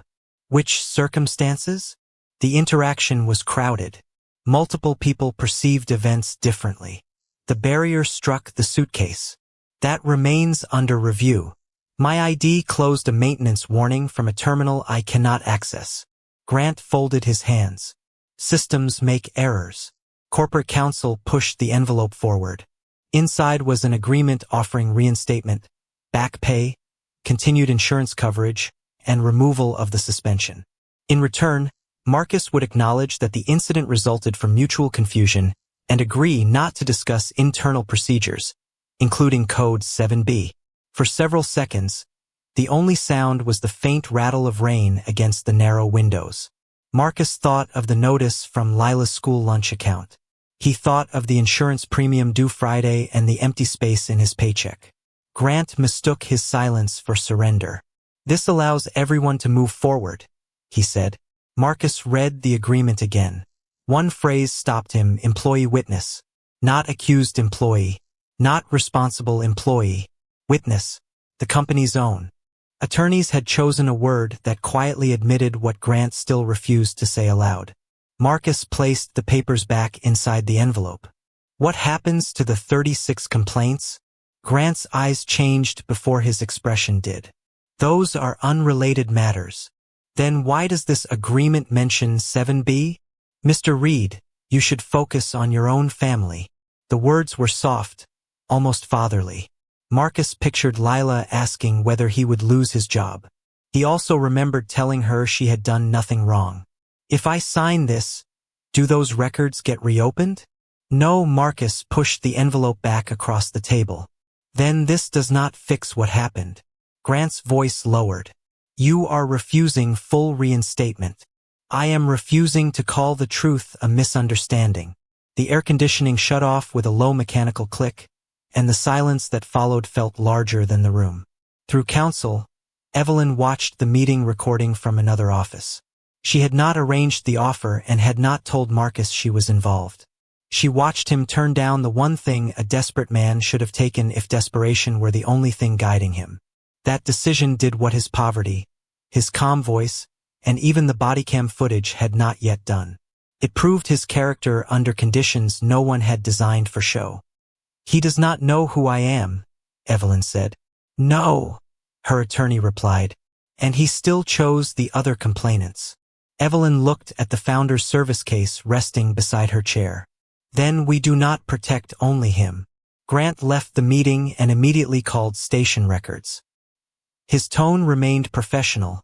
Speaker 1: Which circumstances? The interaction was crowded. Multiple people perceived events differently. The barrier struck the suitcase. That remains under review. My ID closed a maintenance warning from a terminal I cannot access. Grant folded his hands. Systems make errors. Corporate counsel pushed the envelope forward. Inside was an agreement offering reinstatement, back pay, continued insurance coverage, and removal of the suspension. In return, Marcus would acknowledge that the incident resulted from mutual confusion and agree not to discuss internal procedures, including Code 7B. For several seconds, the only sound was the faint rattle of rain against the narrow windows. Marcus thought of the notice from Lila's school lunch account. He thought of the insurance premium due Friday and the empty space in his paycheck. Grant mistook his silence for surrender. This allows everyone to move forward, he said. Marcus read the agreement again. One phrase stopped him: employee witness. Not accused employee. Not responsible employee. Witness. The company's own. Attorneys had chosen a word that quietly admitted what Grant still refused to say aloud. Marcus placed the papers back inside the envelope. What happens to the 36 complaints? Grant's eyes changed before his expression did. Those are unrelated matters. Then why does this agreement mention 7B? Mr. Reed, you should focus on your own family. The words were soft, almost fatherly. Marcus pictured Lila asking whether he would lose his job. He also remembered telling her she had done nothing wrong. If I sign this, do those records get reopened? No. Marcus pushed the envelope back across the table. Then this does not fix what happened. Grant's voice lowered. You are refusing full reinstatement. I am refusing to call the truth a misunderstanding. The air conditioning shut off with a low mechanical click, and the silence that followed felt larger than the room. Through counsel, Evelyn watched the meeting recording from another office. She had not arranged the offer and had not told Marcus she was involved. She watched him turn down the one thing a desperate man should have taken if desperation were the only thing guiding him. That decision did what his poverty, his calm voice, and even the bodycam footage had not yet done. It proved his character under conditions no one had designed for show. He does not know who I am, Evelyn said. No, her attorney replied, and he still chose the other complainants. Evelyn looked at the founder's service case resting beside her chair. Then we do not protect only him. Grant left the meeting and immediately called station records. His tone remained professional,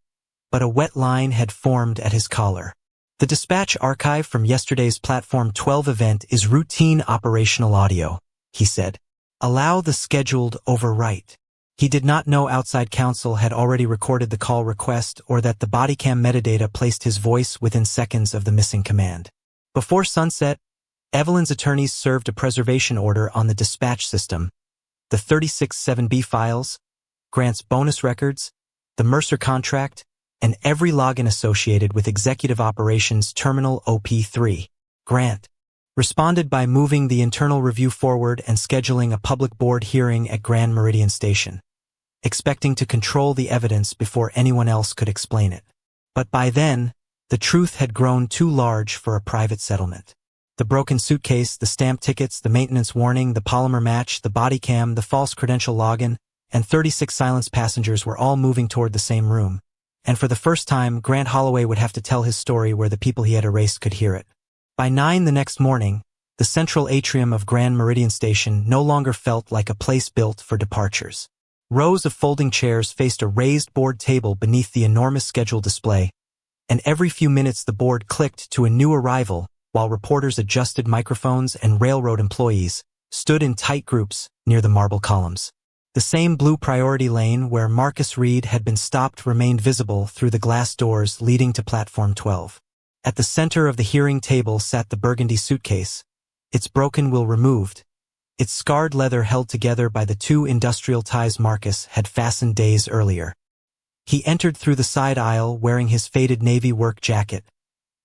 Speaker 1: but a wet line had formed at his collar. The dispatch archive from yesterday's Platform 12 event is routine operational audio, he said. Allow the scheduled overwrite. He did not know outside counsel had already recorded the call request or that the bodycam metadata placed his voice within seconds of the missing command. Before sunset, Evelyn's attorneys served a preservation order on the dispatch system, the 36-7B files, Grant's bonus records, the Mercer contract, and every login associated with Executive Operations Terminal OP3. Grant responded by moving the internal review forward and scheduling a public board hearing at Grand Meridian Station, expecting to control the evidence before anyone else could explain it. But by then, the truth had grown too large for a private settlement. The broken suitcase, the stamped tickets, the maintenance warning, the polymer match, the body cam, the false credential login, and 36 silenced passengers were all moving toward the same room. And for the first time, Grant Holloway would have to tell his story where the people he had erased could hear it. By 9 the next morning, the central atrium of Grand Meridian Station no longer felt like a place built for departures. Rows of folding chairs faced a raised board table beneath the enormous schedule display, and every few minutes the board clicked to a new arrival while reporters adjusted microphones and railroad employees stood in tight groups near the marble columns. The same blue priority lane where Marcus Reed had been stopped remained visible through the glass doors leading to Platform 12. At the center of the hearing table sat the burgundy suitcase, its broken wheel removed, its scarred leather held together by the 2 industrial ties Marcus had fastened days earlier. He entered through the side aisle wearing his faded navy work jacket,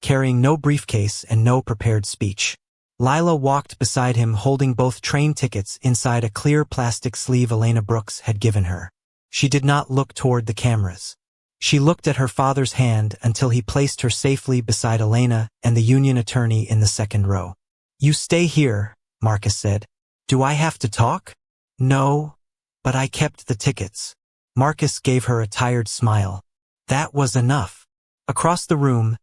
Speaker 1: carrying no briefcase and no prepared speech. Lila walked beside him holding both train tickets inside a clear plastic sleeve Elena Brooks had given her. She did not look toward the cameras. She looked at her father's hand until he placed her safely beside Elena and the union attorney in the second row. "You stay here," Marcus said. "Do I have to talk?" "No, but I kept the tickets." Marcus gave her a tired smile. That was enough. Across the room,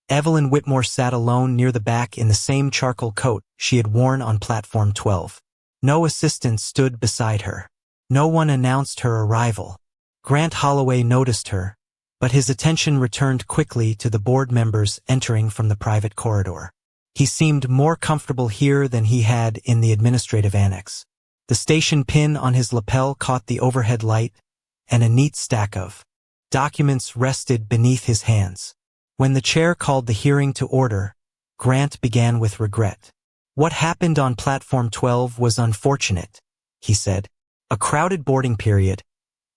Speaker 1: Evelyn Whitmore sat alone near the back in the same charcoal coat she had worn on Platform 12. No assistant stood beside her. No one announced her arrival. Grant Holloway noticed her, but his attention returned quickly to the board members entering from the private corridor. He seemed more comfortable here than he had in the administrative annex. The station pin on his lapel caught the overhead light, and a neat stack of documents rested beneath his hands. When the chair called the hearing to order, Grant began with regret. "What happened on Platform 12 was unfortunate," he said. "A crowded boarding period,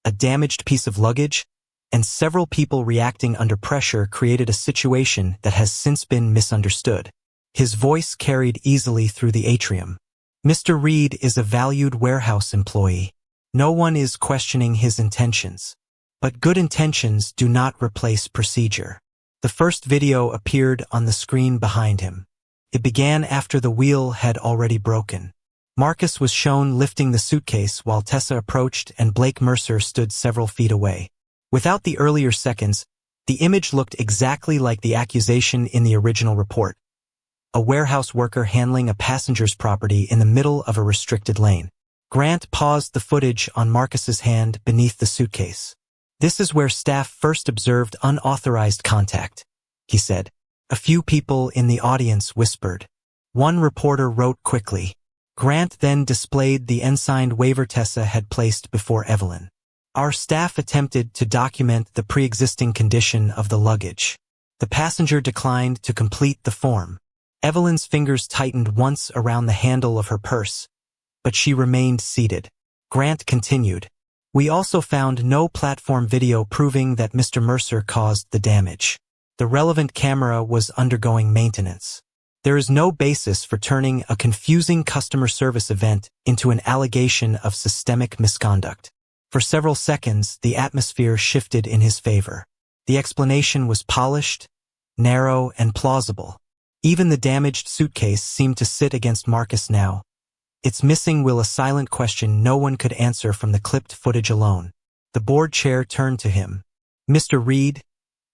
Speaker 1: a damaged piece of luggage, and several people reacting under pressure created a situation that has since been misunderstood." His voice carried easily through the atrium. "Mr. Reed is a valued warehouse employee. No one is questioning his intentions. But good intentions do not replace procedure." The first video appeared on the screen behind him. It began after the wheel had already broken. Marcus was shown lifting the suitcase while Tessa approached and Blake Mercer stood several feet away. Without the earlier seconds, the image looked exactly like the accusation in the original report. A warehouse worker handling a passenger's property in the middle of a restricted lane. Grant paused the footage on Marcus's hand beneath the suitcase. "This is where staff first observed unauthorized contact," he said. A few people in the audience whispered. One reporter wrote quickly. Grant then displayed the unsigned waiver Tessa had placed before Evelyn. "Our staff attempted to document the pre-existing condition of the luggage. The passenger declined to complete the form. Evelyn's fingers tightened once around the handle of her purse, but she remained seated." Grant continued. "We also found no platform video proving that Mr. Mercer caused the damage. The relevant camera was undergoing maintenance. There is no basis for turning a confusing customer service event into an allegation of systemic misconduct." For several seconds, the atmosphere shifted in his favor. The explanation was polished, narrow, and plausible. Even the damaged suitcase seemed to sit against Marcus now. Its missing will a silent question no one could answer from the clipped footage alone. The board chair turned to him. "Mr. Reed,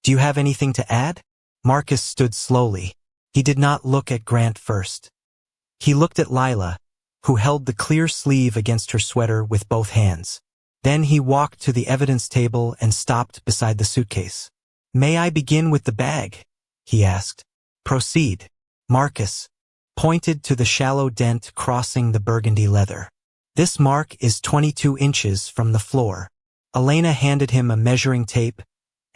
Speaker 1: do you have anything to add?" Marcus stood slowly. He did not look at Grant first. He looked at Lila, who held the clear sleeve against her sweater with both hands. Then he walked to the evidence table and stopped beside the suitcase. "May I begin with the bag?" he asked. "Proceed." Marcus pointed to the shallow dent crossing the burgundy leather. "This mark is 22 inches from the floor." Elena handed him a measuring tape,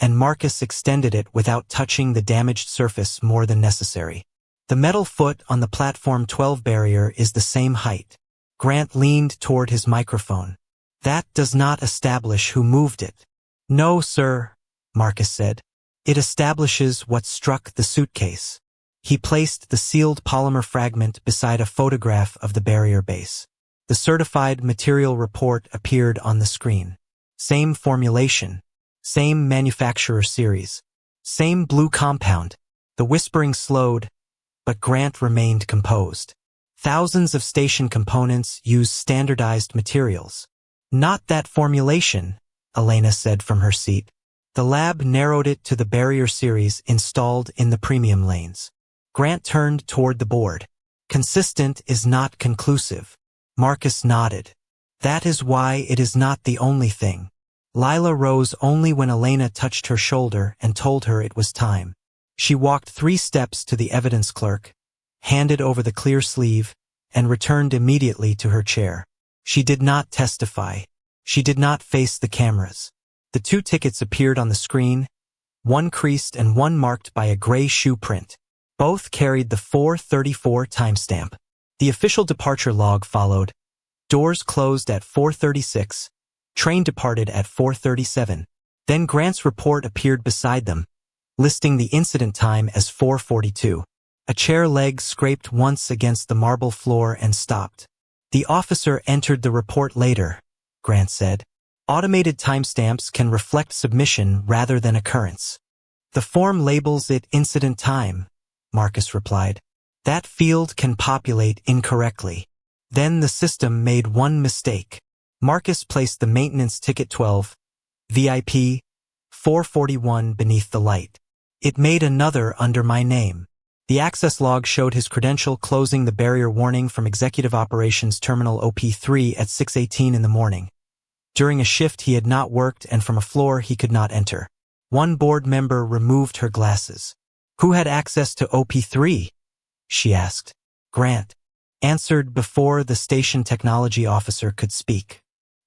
Speaker 1: and Marcus extended it without touching the damaged surface more than necessary. "The metal foot on the Platform 12 barrier is the same height." Grant leaned toward his microphone. That does not establish who moved it. No, sir, Marcus said. It establishes what struck the suitcase. He placed the sealed polymer fragment beside a photograph of the barrier base. The certified material report appeared on the screen. Same formulation, same manufacturer series, same blue compound. The whispering slowed, but Grant remained composed. Thousands of station components use standardized materials. Not that formulation, Elena said from her seat. The lab narrowed it to the barrier series installed in the premium lanes. Grant turned toward the board. Consistent is not conclusive. Marcus nodded. That is why it is not the only thing. Lila rose only when Elena touched her shoulder and told her it was time. She walked 3 steps to the evidence clerk, handed over the clear sleeve, and returned immediately to her chair. She did not testify. She did not face the cameras. The 2 tickets appeared on the screen, one creased and one marked by a gray shoe print. Both carried the 4:34 timestamp. The official departure log followed. Doors closed at 4:36. Train departed at 4:37. Then Grant's report appeared beside them, listing the incident time as 4:42. A chair leg scraped once against the marble floor and stopped. The officer entered the report later, Grant said. Automated timestamps can reflect submission rather than occurrence. The form labels it incident time, Marcus replied. That field can populate incorrectly. Then the system made one mistake. Marcus placed the maintenance ticket 12, VIP, 441 beneath the light. It made another under my name. The access log showed his credential closing the barrier warning from Executive Operations Terminal OP3 at 6:18 in the morning. During a shift he had not worked and from a floor he could not enter. One board member removed her glasses. Who had access to OP3? She asked. Grant answered before the station technology officer could speak.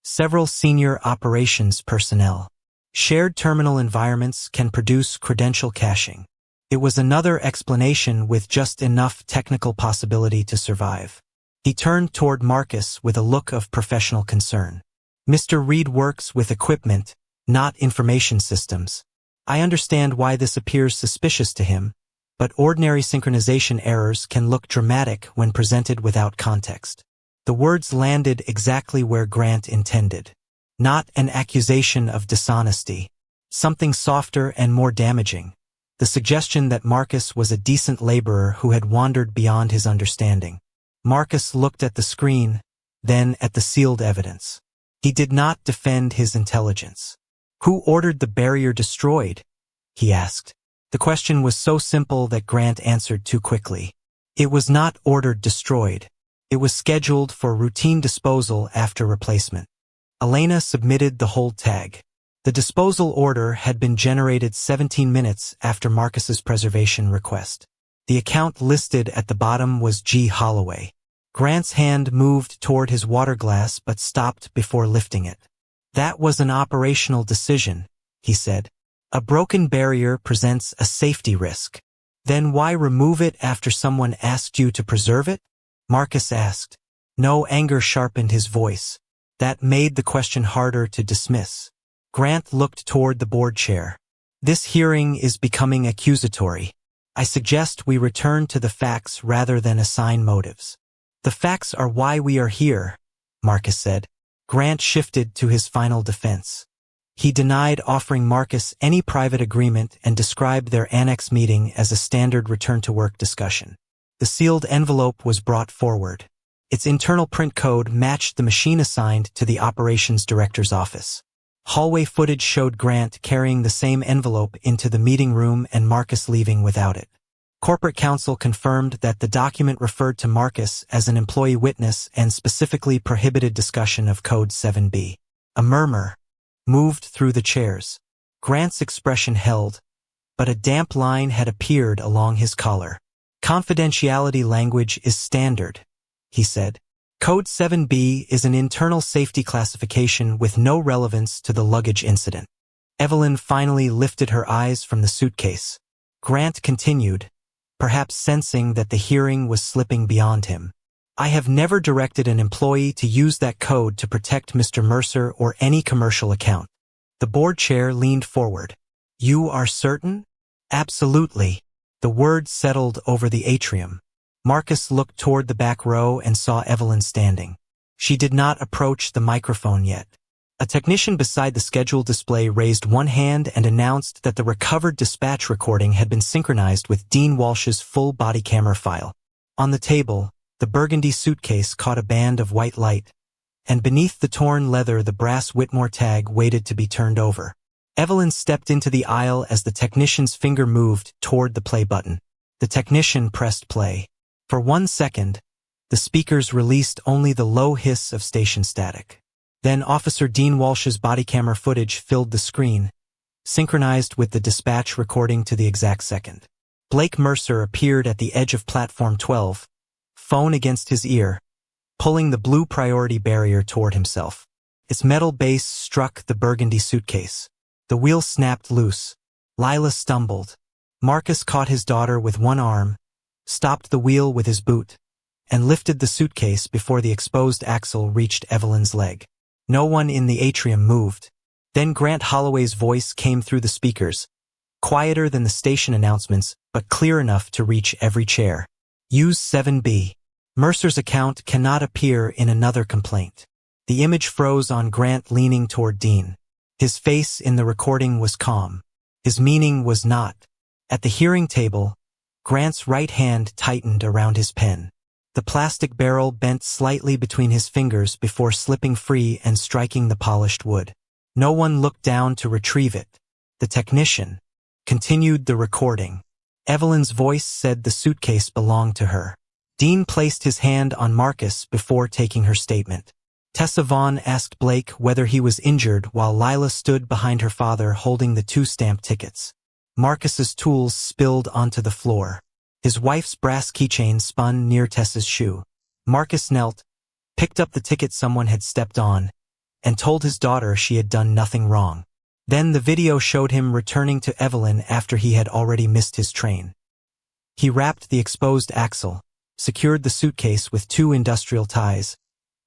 Speaker 1: Several senior operations personnel. Shared terminal environments can produce credential caching. It was another explanation with just enough technical possibility to survive. He turned toward Marcus with a look of professional concern. Mr. Reed works with equipment, not information systems. I understand why this appears suspicious to him, but ordinary synchronization errors can look dramatic when presented without context. The words landed exactly where Grant intended. Not an accusation of dishonesty. Something softer and more damaging. The suggestion that Marcus was a decent laborer who had wandered beyond his understanding. Marcus looked at the screen, then at the sealed evidence. He did not defend his intelligence. Who ordered the barrier destroyed? He asked. The question was so simple that Grant answered too quickly. It was not ordered destroyed. It was scheduled for routine disposal after replacement. Elena submitted the hold tag. The disposal order had been generated 17 minutes after Marcus's preservation request. The account listed at the bottom was G. Holloway. Grant's hand moved toward his water glass but stopped before lifting it. That was an operational decision, he said. A broken barrier presents a safety risk. Then why remove it after someone asked you to preserve it? Marcus asked. No anger sharpened his voice. That made the question harder to dismiss. Grant looked toward the board chair. This hearing is becoming accusatory. I suggest we return to the facts rather than assign motives. The facts are why we are here, Marcus said. Grant shifted to his final defense. He denied offering Marcus any private agreement and described their annex meeting as a standard return-to-work discussion. The sealed envelope was brought forward. Its internal print code matched the machine assigned to the operations director's office. Hallway footage showed Grant carrying the same envelope into the meeting room and Marcus leaving without it. Corporate counsel confirmed that the document referred to Marcus as an employee witness and specifically prohibited discussion of Code 7B. A murmur moved through the chairs. Grant's expression held, but a damp line had appeared along his collar. Confidentiality language is standard, he said. Code 7B is an internal safety classification with no relevance to the luggage incident. Evelyn finally lifted her eyes from the suitcase. Grant continued, perhaps sensing that the hearing was slipping beyond him. I have never directed an employee to use that code to protect Mr. Mercer or any commercial account. The board chair leaned forward. You are certain? Absolutely. The words settled over the atrium. Marcus looked toward the back row and saw Evelyn standing. She did not approach the microphone yet. A technician beside the schedule display raised one hand and announced that the recovered dispatch recording had been synchronized with Dean Walsh's full body camera file. On the table, the burgundy suitcase caught a band of white light, and beneath the torn leather the brass Whitmore tag waited to be turned over. Evelyn stepped into the aisle as the technician's finger moved toward the play button. The technician pressed play. For 1 second, the speakers released only the low hiss of station static. Then Officer Dean Walsh's body camera footage filled the screen, synchronized with the dispatch recording to the exact second. Blake Mercer appeared at the edge of Platform 12, phone against his ear, pulling the blue priority barrier toward himself. Its metal base struck the burgundy suitcase. The wheel snapped loose. Lila stumbled. Marcus caught his daughter with one arm, stopped the wheel with his boot, and lifted the suitcase before the exposed axle reached Evelyn's leg. No one in the atrium moved. Then Grant Holloway's voice came through the speakers, quieter than the station announcements, but clear enough to reach every chair. Use 7B. Mercer's account cannot appear in another complaint. The image froze on Grant leaning toward Dean. His face in the recording was calm. His meaning was not. At the hearing table, Grant's right hand tightened around his pen. The plastic barrel bent slightly between his fingers before slipping free and striking the polished wood. No one looked down to retrieve it. The technician continued the recording. Evelyn's voice said the suitcase belonged to her. Dean placed his hand on Marcus before taking her statement. Tessa Vaughn asked Blake whether he was injured while Lila stood behind her father holding the 2 stamped tickets. Marcus's tools spilled onto the floor. His wife's brass keychain spun near Tessa's shoe. Marcus knelt, picked up the ticket someone had stepped on, and told his daughter she had done nothing wrong. Then the video showed him returning to Evelyn after he had already missed his train. He wrapped the exposed axle, secured the suitcase with 2 industrial ties,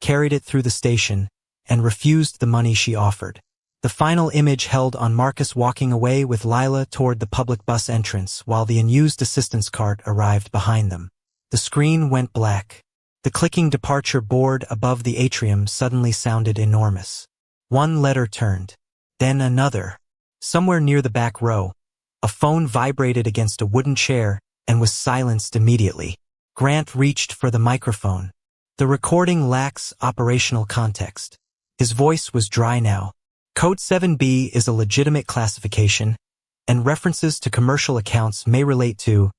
Speaker 1: carried it through the station, and refused the money she offered. The final image held on Marcus walking away with Lila toward the public bus entrance while the unused assistance cart arrived behind them. The screen went black. The clicking departure board above the atrium suddenly sounded enormous. One letter turned, then another. Somewhere near the back row, a phone vibrated against a wooden chair and was silenced immediately. Grant reached for the microphone. The recording lacks operational context. His voice was dry now. Code 7B is a legitimate classification, and references to commercial accounts may relate to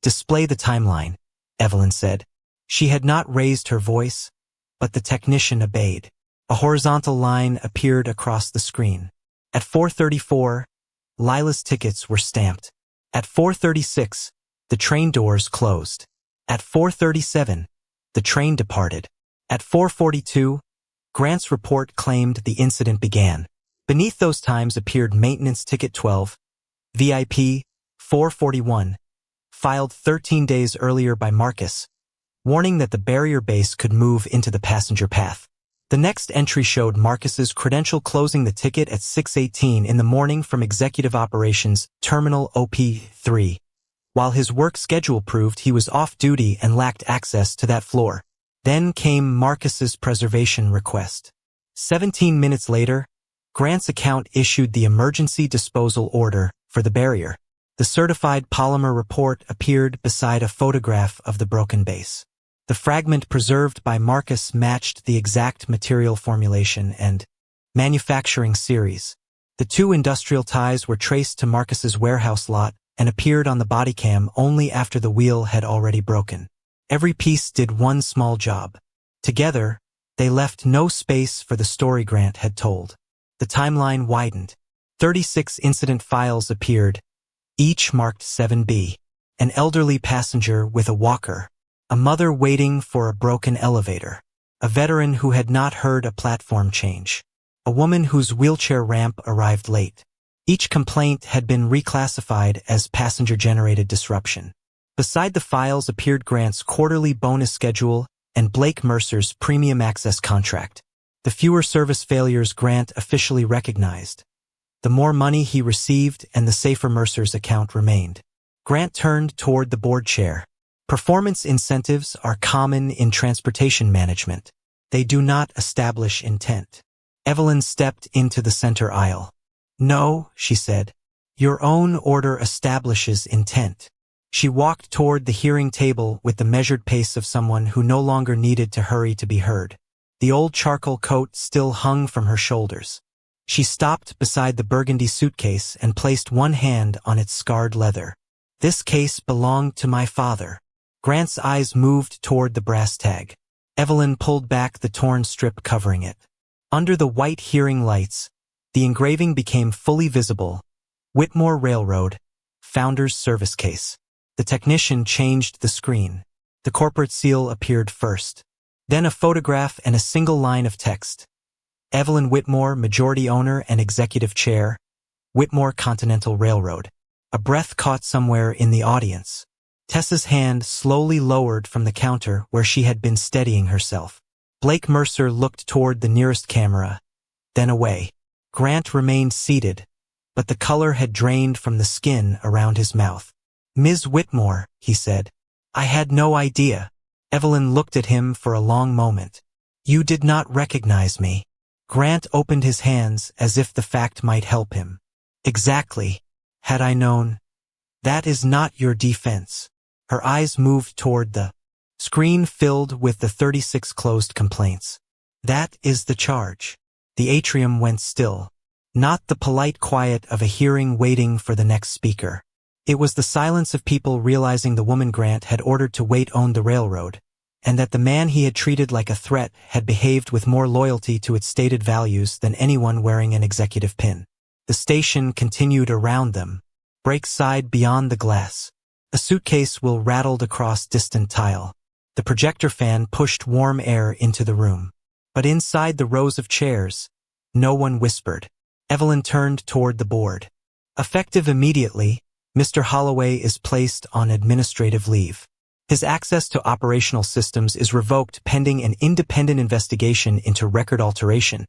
Speaker 1: display the timeline, Evelyn said. She had not raised her voice, but the technician obeyed. A horizontal line appeared across the screen. At 4:34, Lila's tickets were stamped. At 4:36, the train doors closed. At 4:37, the train departed. At 4:42, Grant's report claimed the incident began. Beneath those times appeared Maintenance Ticket 12, VIP 441, filed 13 days earlier by Marcus, warning that the barrier base could move into the passenger path. The next entry showed Marcus's credential closing the ticket at 6:18 in the morning from Executive Operations Terminal OP3, while his work schedule proved he was off duty and lacked access to that floor. Then came Marcus's preservation request. 17 minutes later, Grant's account issued the emergency disposal order for the barrier. The certified polymer report appeared beside a photograph of the broken base. The fragment preserved by Marcus matched the exact material formulation and manufacturing series. The 2 industrial ties were traced to Marcus's warehouse lot and appeared on the body cam only after the wheel had already broken. Every piece did one small job. Together, they left no space for the story Grant had told. The timeline widened. 36 incident files appeared, each marked 7B. An elderly passenger with a walker. A mother waiting for a broken elevator. A veteran who had not heard a platform change. A woman whose wheelchair ramp arrived late. Each complaint had been reclassified as passenger-generated disruption. Beside the files appeared Grant's quarterly bonus schedule and Blake Mercer's premium access contract. The fewer service failures Grant officially recognized, the more money he received and the safer Mercer's account remained. Grant turned toward the board chair. Performance incentives are common in transportation management. They do not establish intent. Evelyn stepped into the center aisle. No, she said. Your own order establishes intent. She walked toward the hearing table with the measured pace of someone who no longer needed to hurry to be heard. The old charcoal coat still hung from her shoulders. She stopped beside the burgundy suitcase and placed one hand on its scarred leather. This case belonged to my father. Grant's eyes moved toward the brass tag. Evelyn pulled back the torn strip covering it. Under the white hearing lights, the engraving became fully visible. Whitmore Railroad, Founder's Service Case. The technician changed the screen. The corporate seal appeared first. Then a photograph and a single line of text. Evelyn Whitmore, majority owner and executive chair, Whitmore Continental Railroad. A breath caught somewhere in the audience. Tessa's hand slowly lowered from the counter where she had been steadying herself. Blake Mercer looked toward the nearest camera, then away. Grant remained seated, but the color had drained from the skin around his mouth. Ms. Whitmore, he said. I had no idea. Evelyn looked at him for a long moment. You did not recognize me. Grant opened his hands as if the fact might help him. Exactly. Had I known. That is not your defense. Her eyes moved toward the screen filled with the 36 closed complaints. That is the charge. The atrium went still. Not the polite quiet of a hearing waiting for the next speaker. It was the silence of people realizing the woman Grant had ordered to wait owned the railroad, and that the man he had treated like a threat had behaved with more loyalty to its stated values than anyone wearing an executive pin. The station continued around them. Brakes sighed beyond the glass. A suitcase wheel rattled across distant tile. The projector fan pushed warm air into the room. But inside the rows of chairs, no one whispered. Evelyn turned toward the board. Effective immediately, Mr. Holloway is placed on administrative leave. His access to operational systems is revoked pending an independent investigation into record alteration,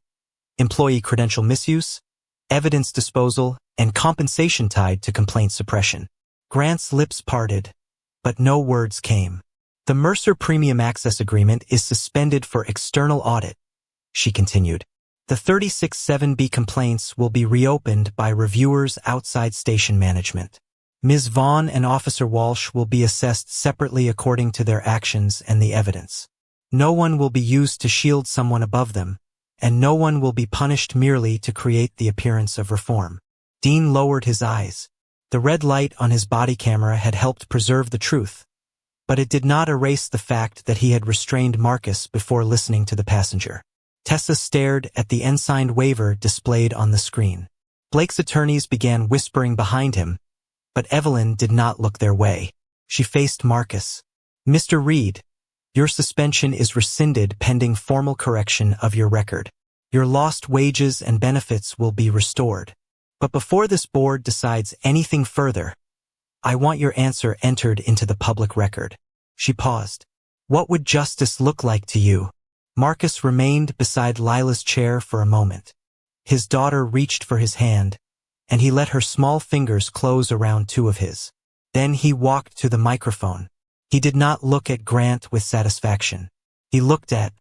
Speaker 1: employee credential misuse, evidence disposal, and compensation tied to complaint suppression. Grant's lips parted, but no words came. The Mercer Premium Access Agreement is suspended for external audit, she continued. The 36-7B complaints will be reopened by reviewers outside station management. Ms. Vaughn and Officer Walsh will be assessed separately according to their actions and the evidence. No one will be used to shield someone above them, and no one will be punished merely to create the appearance of reform. Dean lowered his eyes. The red light on his body camera had helped preserve the truth, but it did not erase the fact that he had restrained Marcus before listening to the passenger. Tessa stared at the ensigned waiver displayed on the screen. Blake's attorneys began whispering behind him, but Evelyn did not look their way. She faced Marcus. Mr. Reed, your suspension is rescinded pending formal correction of your record. Your lost wages and benefits will be restored. But before this board decides anything further, I want your answer entered into the public record. She paused. What would justice look like to you? Marcus remained beside Lila's chair for a moment. His daughter reached for his hand, and he let her small fingers close around two of his. Then he walked to the microphone. He did not look at Grant with satisfaction. He looked at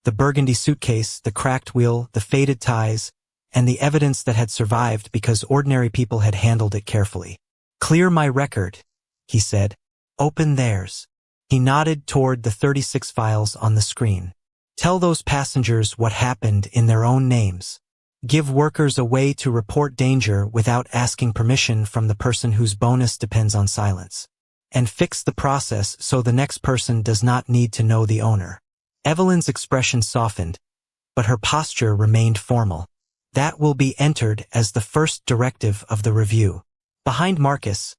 Speaker 1: the burgundy suitcase, the cracked wheel, the faded ties, and the evidence that had survived because ordinary people had handled it carefully. Clear my record, he said. Open theirs. He nodded toward the 36 files on the screen. Tell those passengers what happened in their own names. Give workers a way to report danger without asking permission from the person whose bonus depends on silence. And fix the process so the next person does not need to know the owner. Evelyn's expression softened, but her posture remained formal. That will be entered as the first directive of the review. Behind Marcus,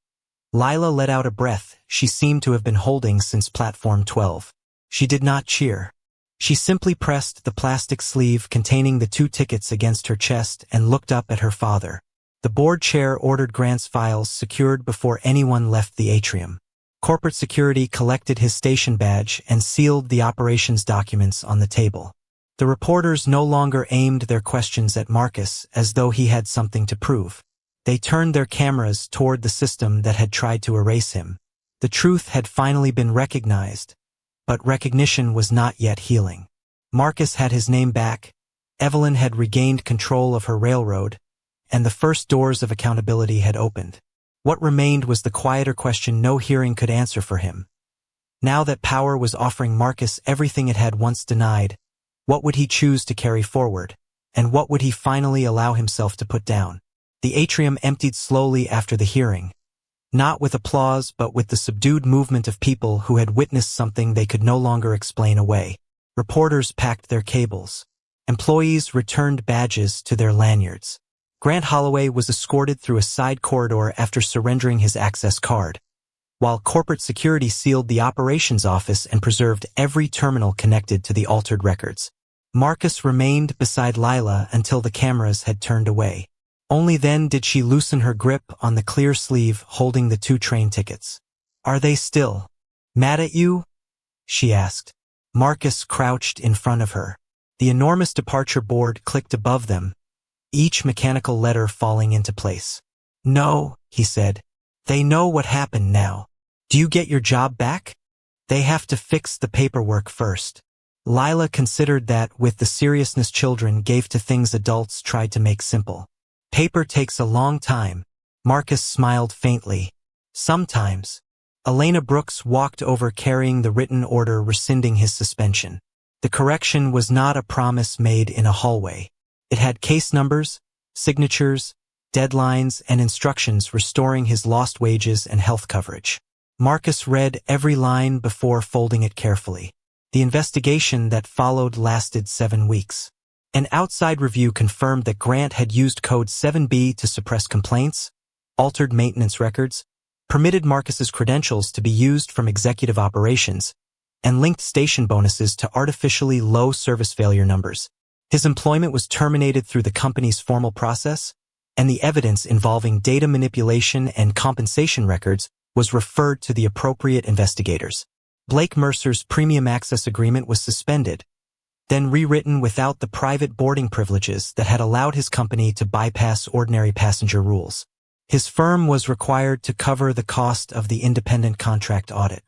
Speaker 1: Lila let out a breath she seemed to have been holding since Platform 12. She did not cheer. She simply pressed the plastic sleeve containing the 2 tickets against her chest and looked up at her father. The board chair ordered Grant's files secured before anyone left the atrium. Corporate security collected his station badge and sealed the operations documents on the table. The reporters no longer aimed their questions at Marcus as though he had something to prove. They turned their cameras toward the system that had tried to erase him. The truth had finally been recognized, but recognition was not yet healing. Marcus had his name back, Evelyn had regained control of her railroad, and the first doors of accountability had opened. What remained was the quieter question no hearing could answer for him. Now that power was offering Marcus everything it had once denied, what would he choose to carry forward, and what would he finally allow himself to put down? The atrium emptied slowly after the hearing, not with applause but with the subdued movement of people who had witnessed something they could no longer explain away. Reporters packed their cables. Employees returned badges to their lanyards. Grant Holloway was escorted through a side corridor after surrendering his access card, while corporate security sealed the operations office and preserved every terminal connected to the altered records. Marcus remained beside Lila until the cameras had turned away. Only then did she loosen her grip on the clear sleeve holding the 2 train tickets. "Are they still mad at you?" she asked. Marcus crouched in front of her. The enormous departure board clicked above them, each mechanical letter falling into place. "No," he said. "They know what happened now. Do you get your job back? They have to fix the paperwork first." Lila considered that with the seriousness children gave to things adults tried to make simple. "Paper takes a long time." Marcus smiled faintly. "Sometimes." Elena Brooks walked over carrying the written order rescinding his suspension. The correction was not a promise made in a hallway. It had case numbers, signatures, deadlines, and instructions restoring his lost wages and health coverage. Marcus read every line before folding it carefully. The investigation that followed lasted 7 weeks. An outside review confirmed that Grant had used Code 7B to suppress complaints, altered maintenance records, permitted Marcus's credentials to be used from executive operations, and linked station bonuses to artificially low service failure numbers. His employment was terminated through the company's formal process, and the evidence involving data manipulation and compensation records was referred to the appropriate investigators. Blake Mercer's premium access agreement was suspended, then rewritten without the private boarding privileges that had allowed his company to bypass ordinary passenger rules. His firm was required to cover the cost of the independent contract audit.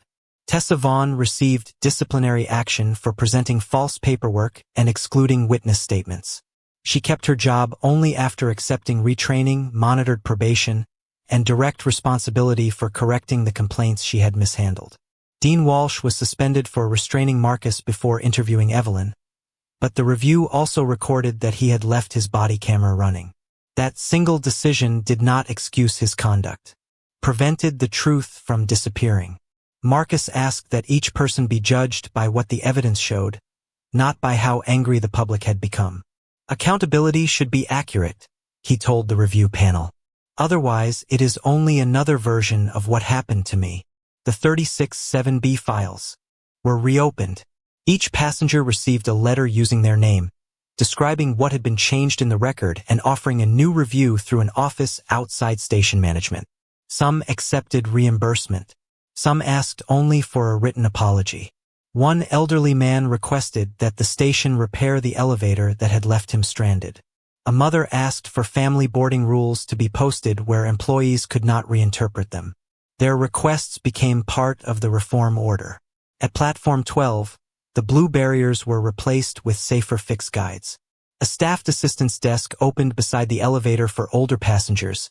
Speaker 1: Tessa Vaughn received disciplinary action for presenting false paperwork and excluding witness statements. She kept her job only after accepting retraining, monitored probation, and direct responsibility for correcting the complaints she had mishandled. Dean Walsh was suspended for restraining Marcus before interviewing Evelyn, but the review also recorded that he had left his body camera running. That single decision did not excuse his conduct, prevented the truth from disappearing. Marcus asked that each person be judged by what the evidence showed, not by how angry the public had become. "Accountability should be accurate," he told the review panel. "Otherwise, it is only another version of what happened to me." The 36 7B files were reopened. Each passenger received a letter using their name, describing what had been changed in the record and offering a new review through an office outside station management. Some accepted reimbursement. Some asked only for a written apology. One elderly man requested that the station repair the elevator that had left him stranded. A mother asked for family boarding rules to be posted where employees could not reinterpret them. Their requests became part of the reform order. At Platform 12, the blue barriers were replaced with safer fix guides. A staff assistance desk opened beside the elevator for older passengers,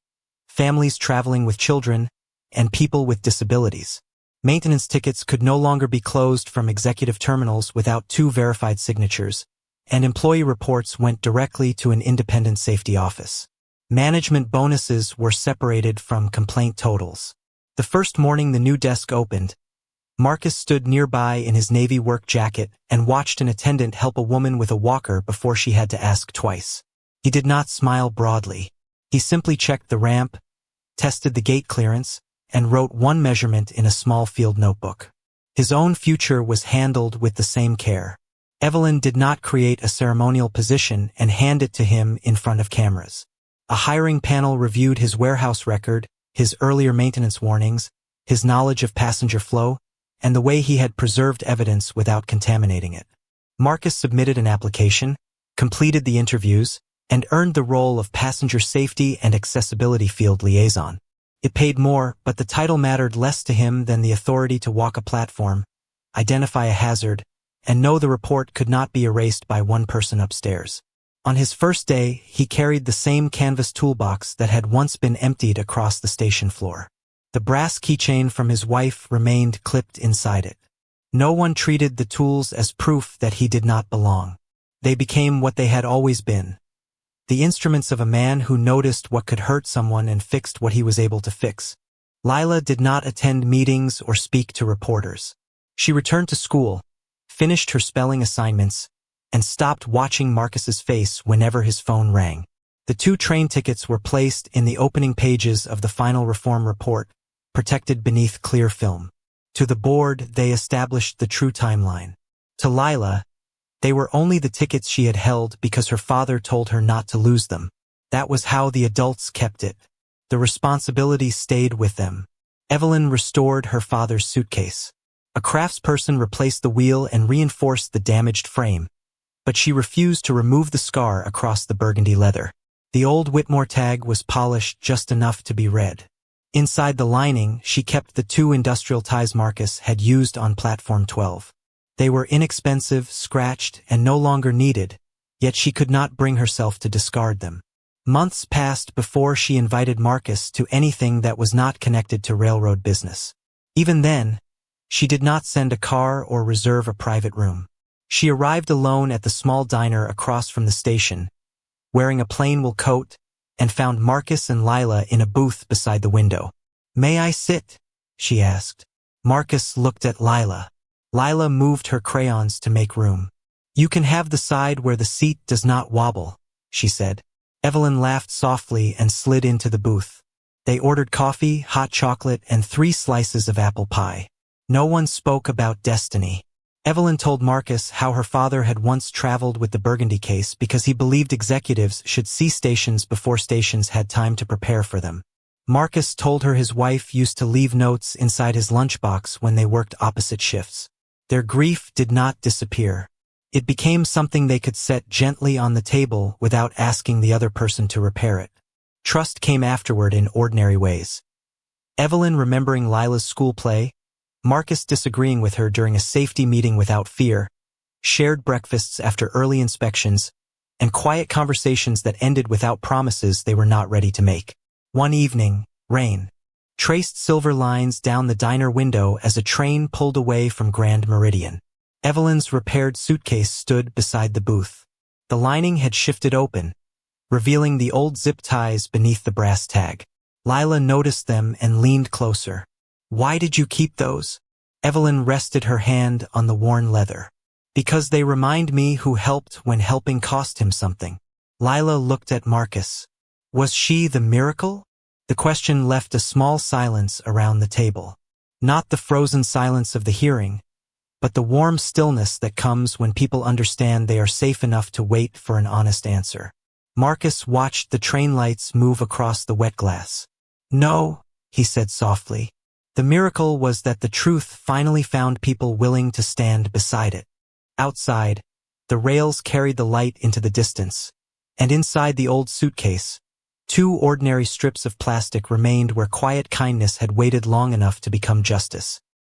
Speaker 1: families traveling with children, and people with disabilities. Maintenance tickets could no longer be closed from executive terminals without 2 verified signatures, and employee reports went directly to an independent safety office. Management bonuses were separated from complaint totals. The first morning the new desk opened, Marcus stood nearby in his Navy work jacket and watched an attendant help a woman with a walker before she had to ask twice. He did not smile broadly. He simply checked the ramp, tested the gate clearance, and wrote one measurement in a small field notebook. His own future was handled with the same care. Evelyn did not create a ceremonial position and hand it to him in front of cameras. A hiring panel reviewed his warehouse record, his earlier maintenance warnings, his knowledge of passenger flow, and the way he had preserved evidence without contaminating it. Marcus submitted an application, completed the interviews, and earned the role of passenger safety and accessibility field liaison. It paid more, but the title mattered less to him than the authority to walk a platform, identify a hazard, and know the report could not be erased by one person upstairs. On his first day, he carried the same canvas toolbox that had once been emptied across the station floor. The brass keychain from his wife remained clipped inside it. No one treated the tools as proof that he did not belong. They became what they had always been: the instruments of a man who noticed what could hurt someone and fixed what he was able to fix. Lila did not attend meetings or speak to reporters. She returned to school, finished her spelling assignments, and stopped watching Marcus's face whenever his phone rang. The 2 train tickets were placed in the opening pages of the final reform report, protected beneath clear film. To the board, they established the true timeline. To Lila, they were only the tickets she had held because her father told her not to lose them. That was how the adults kept it. The responsibility stayed with them. Evelyn restored her father's suitcase. A craftsperson replaced the wheel and reinforced the damaged frame, but she refused to remove the scar across the burgundy leather. The old Whitmore tag was polished just enough to be read. Inside the lining, she kept the 2 industrial ties Marcus had used on Platform 12. They were inexpensive, scratched, and no longer needed, yet she could not bring herself to discard them. Months passed before she invited Marcus to anything that was not connected to railroad business. Even then, she did not send a car or reserve a private room. She arrived alone at the small diner across from the station, wearing a plain wool coat, and found Marcus and Lila in a booth beside the window. "May I sit?" she asked. Marcus looked at Lila. Lila moved her crayons to make room. "You can have the side where the seat does not wobble," she said. Evelyn laughed softly and slid into the booth. They ordered coffee, hot chocolate, and 3 slices of apple pie. No one spoke about destiny. Evelyn told Marcus how her father had once traveled with the Burgundy case because he believed executives should see stations before stations had time to prepare for them. Marcus told her his wife used to leave notes inside his lunchbox when they worked opposite shifts. Their grief did not disappear. It became something they could set gently on the table without asking the other person to repair it. Trust came afterward in ordinary ways. Evelyn remembering Lila's school play, Marcus disagreeing with her during a safety meeting without fear, shared breakfasts after early inspections, and quiet conversations that ended without promises they were not ready to make. One evening, rain traced silver lines down the diner window as a train pulled away from Grand Meridian. Evelyn's repaired suitcase stood beside the booth. The lining had shifted open, revealing the old zip ties beneath the brass tag. Lila noticed them and leaned closer. "Why did you keep those?" Evelyn rested her hand on the worn leather. "Because they remind me who helped when helping cost him something." Lila looked at Marcus. Was she the miracle? The question left a small silence around the table. Not the frozen silence of the hearing, but the warm stillness that comes when people understand they are safe enough to wait for an honest answer. Marcus watched the train lights move across the wet glass. "No," he said softly. "The miracle was that the truth finally found people willing to stand beside it." Outside, the rails carried the light into the distance, and inside the old suitcase, 2 ordinary strips of plastic remained where quiet kindness had waited long enough to become justice.